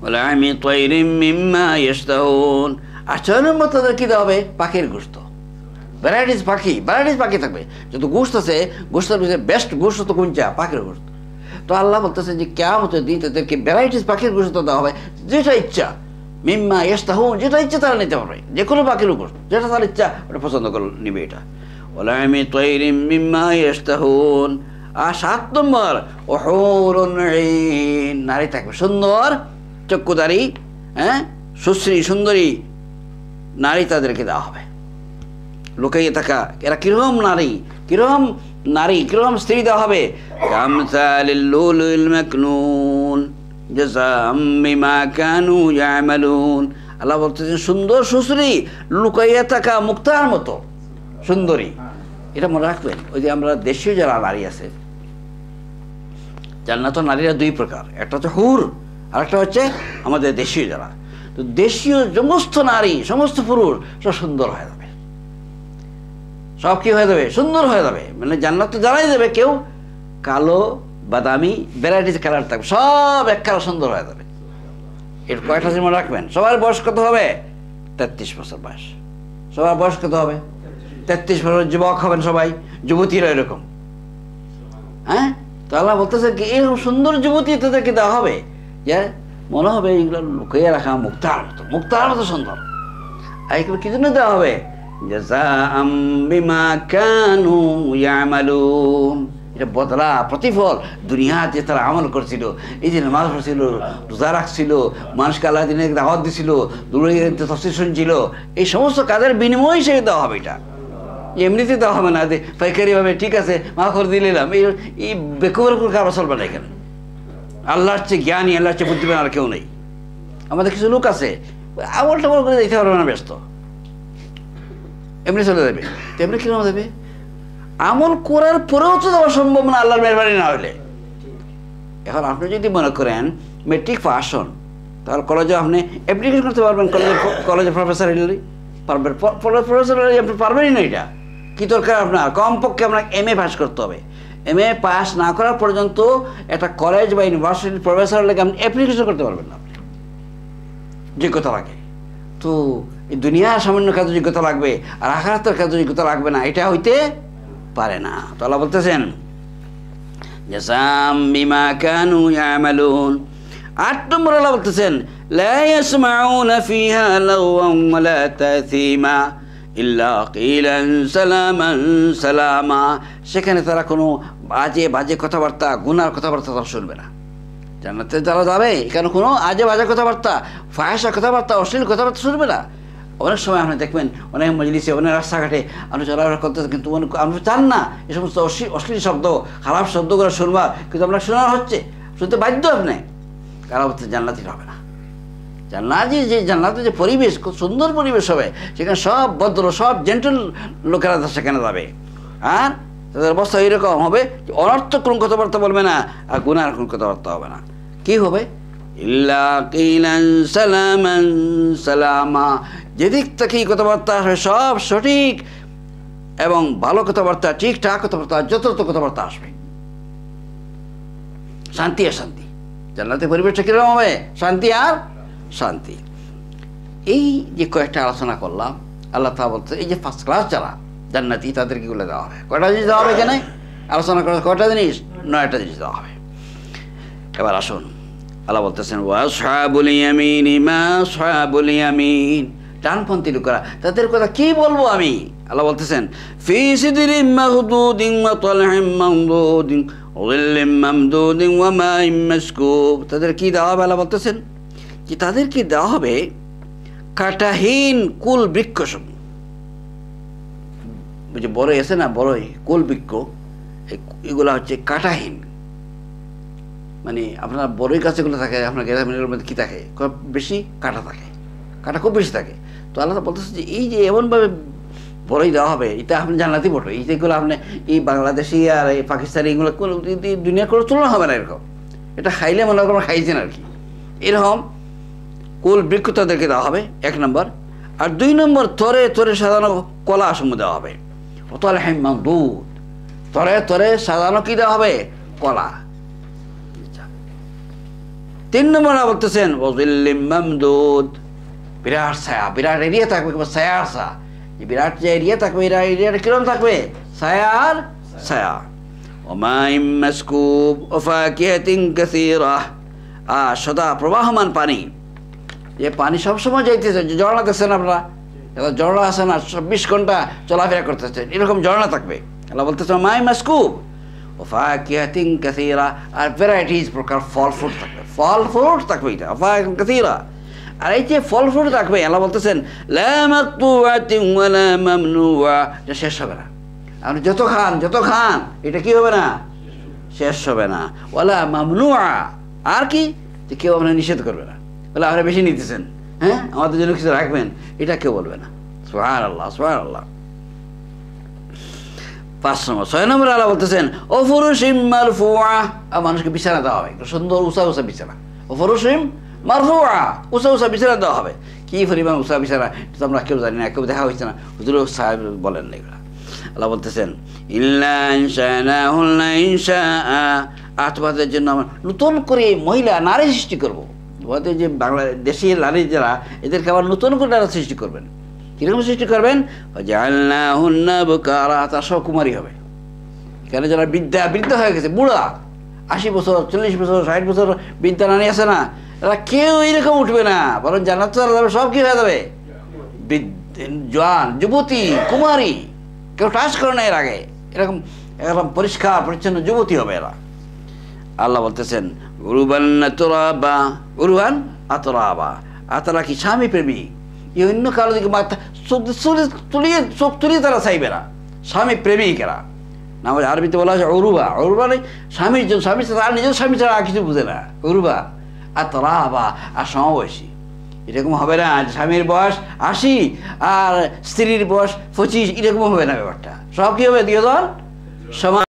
ওয়ালাহমি তায়রিন মিম্মা ইয়াশতাহুন, আর 6 নম্বর তাদের কী দেওয়া হবে? পাখির গোশত, ভ্যারাইটিস পাখি থাকবে। যত গোশত আছে, গোশতের ভিতরে বেস্ট গোশত তো কোনটা? পাখির গোশত। তো আল্লাহ বলতেছেন যে কিয়ামতের দিন তাদেরকে ভ্যারাইটিস পাখির গোশত দেওয়া হবে, যেটা ইচ্ছা, মিম্মা ইয়াশতাহুন, যেটা ইচ্ছা তারা নিতে পারবে, যে কোনো পাখির গোশত যেটা তার ইচ্ছা ওটা পছন্দ করে নিবে। এটা ওয়ালাহমি তায়রিন মিম্মা ইয়াশতাহুন। আর 7 নম্বর ও হুরুন ঈন, নারী থাকবে সুন্দর চক্ষুদারি, হ্যাঁ, সুশ্রী সুন্দরী নারী তাদেরকে দেওয়া হবে। লুকাইয়ে থাকা এরা কিরকম নারী, কিরকম স্ত্রী দেওয়া হবে? কামসালিল লুলুল মাকনুন জাযাম বিমা কানু ইয়ামালুন। আল্লাহ বলতেছেন সুন্দর সুশ্রী, লুকাইয়ে থাকা মুক্তার মতো সুন্দরী। এটা মনে রাখবেন, ওই যে আমরা দেশীয় যারা নারী আছে, জান্নাতের নারীরা 2 প্রকার, একটা হচ্ছে হুর, আর একটা হচ্ছে আমাদের দেশীয় যারা। তো দেশীয় সমস্ত নারী, সমস্ত পুরুষ সব সুন্দর হয়ে যাবে, সব কি হয়ে যাবে? সুন্দর হয়ে যাবে। মানে জান্নাত তো যারাই যাবে, কেউ কালো বাদামি ভ্যারাইটিস কালার থাকবে, সব এক কালার সুন্দর হয়ে যাবে। এর কয়টা জিনিস মনে রাখবেন। সবার বয়স কত হবে? 33 বছর বয়স। সবার বয়স কত হবে? 33 বছর। যুবক হবেন সবাই, যুবতীরা এরকম। হ্যাঁ, তো আল্লাহ বলতেছে কি এরকম সুন্দর যুবতী তাদেরকে দেওয়া হবে, যে মনে হবে এইগুলো লুকিয়ে রাখা মুক্তার মতো সুন্দর। আর এগুলো কি জন্য দেওয়া হবে? জাযাআম বিমা কানু ইয়ামালুন, এটা বদলা প্রতিফল। দুনিয়াতে তারা আমল করছিল, এই যে নামাজ পড়ছিল, রোজা রাখছিল, মানুষকে আল্লাহ দিনের দাওয়াত দিছিল, দুনিয়ার তাফসীর শুনছিল, এই সমস্ত কাজের বিনিময় হিসেবে দেওয়া হবে। এটা এমনিতে দেওয়া হবে না যে পাইকারিভাবে ঠিক আছে মাফ করে দিয়ে নিলাম। এই বেকুবের কোনো কারো চলবে না এখানে। আল্লাহর চেয়ে জ্ঞানী, আল্লাহর চেয়ে বুদ্ধিমান আর কেউ নেই। আমাদের কিছু লোক আছে আমল টামল করে দিতে পারবে না, ব্যস্ত, এমনি চলে যাবে। তো এমনি কিরকম দেবে? আমল করার পরেও তো দেওয়া সম্ভব না আল্লাহর মেহরবানি না হলে। এখন আপনি যদি মনে করেন মেট্রিক পাস হন, তাহলে কলেজে আপনি অ্যাপ্লিকেশন করতে পারবেন, কলেজে প্রফেসর হলে পারবেন। প্রফেসর হলে আপনি পারবেনই না। এটা কী দরকার আপনার? কমপক্ষে আপনার MA পাস করতে হবে। MA পাস না করা পর্যন্ত একটা কলেজ বা ইউনিভার্সিটির প্রফেসর হলে আপনি অ্যাপ্লিকেশন করতে পারবেন না। আপনি যোগ্যতা লাগে। তো এই দুনিয়ার সামান্য কাজে যোগ্যতা লাগবে, আর আখিরাতের কাজে যোগ্যতা লাগবে না, এটা হইতে পারে না। তো আল্লাহ বলতেছেন জাযাআম বিমা কানু ইয়ামালুন। 8 নম্বর আল্লাহ বলতেছেন লা ইয়াসমাউনা ফিহা লাওয়ান ওয়ালা তাসীমা ইল্লা কিলান সালামান সালামা। সেখানে তারা কোনো বাজে বাজে কথাবার্তা, গুনার কথাবার্তা তারা শুনবে না। জান্নাতে যারা যাবে এখানে কোনো আজে বাজে কথাবার্তা, ফাহিশা কথাবার্তা, অশ্লীল কথাবার্তা শুনবে না। অনেক সময় আপনি দেখবেন অনেক মজলিসে, অনেক রাস্তাঘাটে আপনি চলাফেরা করতেছেন, কিন্তু আপনি চান না এই সমস্ত অশ্লীল শব্দ, খারাপ শব্দগুলো শুনবার, কিন্তু আপনার শোনার হচ্ছে, শুনতে বাধ্য আপনি। কারণ হচ্ছে জান্নাতি হবে না। জান্নাতে যে পরিবেশ, খুব সুন্দর পরিবেশ হবে, সেখানে সব ভদ্র, সব জেন্টল লোকেরা সেখানে যাবে। আর তাদের অবস্থা এইরকম হবে যে অনর্থক কোনো কথাবার্তা বলবে না, আর গুনার কোনো কথাবার্তা হবে না। কি হবে? ইল্লা কিলান সালামান সালামা। যেদিক থেকেই কথাবার্তা আসবে সব সঠিক এবং ভালো কথাবার্তা, ঠিকঠাক কথাবার্তা, যথার্থ কথাবার্তা আসবে। শান্তি আর শান্তি। জান্নাতের পরিবেশটা কীরকম হবে? শান্তি আর শান্তি। এই যে কয়েকটা আলোচনা করলাম, আল্লাহ তাআলা বলতে এই যে ফার্স্ট ক্লাস যারা জান্নাতি, তাদেরকে এগুলো দেওয়া হবে। কয়টা জিনিস দেওয়া হবে এখানে? আলোচনা করা কয়টা জিনিস? 9টা জিনিস দেওয়া হবে। এবার আসুন, আল্লাহ বলতেছেন ওয়া আসহাবুল ইয়ামিন মা আসহাবুল ইয়ামিন। ডানপন্থী লোকেরা, তাদের কথা কি বলবো আমি? আল্লাহ বলতেছেন ফি সিদরিম মাহদুদিন ওয়া তালহিম মামদুদিন ওয়া যিল্লিম মামদুদিন ওয়া মাইম মাসকুব। তাদের কি দেওয়া হবে? আল্লাহ বলতেছেন যে তাদেরকে দেওয়া হবে কাঁটাহীন কুল বৃক্ষসমূহ। যে বড়ই আছে না, বড়ই কুল বৃক্ষ, এগুলো হচ্ছে কাঁটাহীন। মানে আপনার বড়ই গাছগুলো থাকে, আপনার গ্রামের মধ্যে কী থাকে? বেশি কাঁটা থাকে, কাঁটা খুব বেশি থাকে। তো আল্লাহ বলতেছে যে এই যে এমনভাবে বড়ই দেওয়া হবে, এটা আপনি জান্নাতি বটে। এইগুলো আপনি এই বাংলাদেশি আর এই পাকিস্তানি এগুলো কোনো দুনিয়ার কোনো তুলনা হবে না। এরকম এটা খাইলে মনে করেন খাইছেন আর কি। এরকম কুল বৃক্ষ তাদেরকে দেওয়া হবে, 1 নম্বর। আর 2 নম্বর, তরে তরে সাজানো কলা সমূহ দেওয়া হবে। তালহিম মামদুদ, তরে তরে সাজানো কি দেওয়া হবে? কলা। 3 নম্বর বলতেছেন ওয়া যিল্লিম মামদুদ, বিরাট ছায়া, বিরাট এরিয়া থাকবে, ছায়ার ছায়া। এই বিরাট যে এরিয়া থাকবে, এরিয়াটা কিরকম থাকবে? ছায়ার ছায়া। ওয়া মাইম মাসকুব ওয়া ফাকিহাতিন কাসীরা। আর সদা প্রবাহমান পানি, যে পানি সবসময় যাইতেছে, ঝর্ণা দেখছেন আপনারা, এটা ঝর্ণা আছে না, 24 ঘন্টা চলাফেরা করতেছে, এরকম ঝর্ণা থাকবে। আল্লাহ বলতেছে মাই মাসকুব ও ফাকিহাতিন কাসীরা। আর ভ্যারাইটিস প্রকার ফল ফ্রুট থাকবে, ফল ফ্রুট থাকবে, এটা ফাকিহাতিন কাসীরা। আর এই যে ফল ফ্রুট থাকবে, আল্লাহ বলতেছেন লা মাকতুআতিন ওয়ালা মামনুআ, এটা শেষ হবে না। আপনি যত খান এটা কি হবে না? শেষ হবে না। ওয়ালা মামনুআ, আর কি? যে কেউ আপনার নিষেধ করবে না, বলে আপনারা বেশি নিতেছেন, হ্যাঁ আমাদের জন্য কিছু রাখবেন, এটা কেউ বলবে না। সুবহানাল্লাহ, সুবহানাল্লাহ। 5 নম্বর। 6 নম্বর আল্লাহ বলতেছেন ও ফুরুশিম মারফুআ। আর মানুষকে বিছানা দেওয়া হবে, সুন্দর উঁচা উঁচা বিছানা। ও ফুরুশিম মারফুআ, উঁচা উঁচা বিছানা দেওয়া হবে। কি পরিমাণ উঁচা বিছানা এটা আমরা কেউ জানি না, কেউ দেখা হয়েছে না, হুজুর সাহেব বলেন না এগুলো। আল্লাহ বলতেছেন ইল্লা ইনশানাহুল ইনশাআ। আর তোমাদের জন্য আমরা নতুন করে মহিলা নারী সৃষ্টি করবো। তোমাদের যে বাংলাদেশের নারী যারা, এদেরকে আবার নতুন করে তারা সৃষ্টি করবেন। কীরকম সৃষ্টি করবেন? জাআলনাহুন্না বুকারা, তারা সব কুমারী হবে। এখানে যারা বৃদ্ধা হয়ে গেছে, বুড়া, 80 বছর, 40 বছর, 60 বছর বৃদ্ধা নারী আছে না, তারা কেউ এইরকম উঠবে না, বরং জান্নাতে যারা যাবে সব কি হয়ে যাবে? জোয়ান যুবতী কুমারী, কেউ টাচ করে না এর আগে, এরকম একদম পরিষ্কার পরিচ্ছন্ন যুবতী হবে এরা। আল্লাহ বলতেছেন উরুবান আতরাবা, উরুবান আতরাবা, তারা কি স্বামী প্রেমী, এই অন্য কারো দিকে মাথা চোখ তুলিয়ে তারা চাইবে না, স্বামী প্রেমিকেরা। না আরবিতে বলা হয়েছে অরুবা, অরুবা নেই স্বামীর জন্য, স্বামী তার নিজের স্বামী ছাড়া আর কিছু বুঝে না, অরুবা আতরাবা, আর সমবয়সী। এরকম হবে না স্বামীর বয়স 80 আর স্ত্রীর বয়স 25, এরকম হবে না ব্যাপারটা। সব কি হবে 2 জন সমান।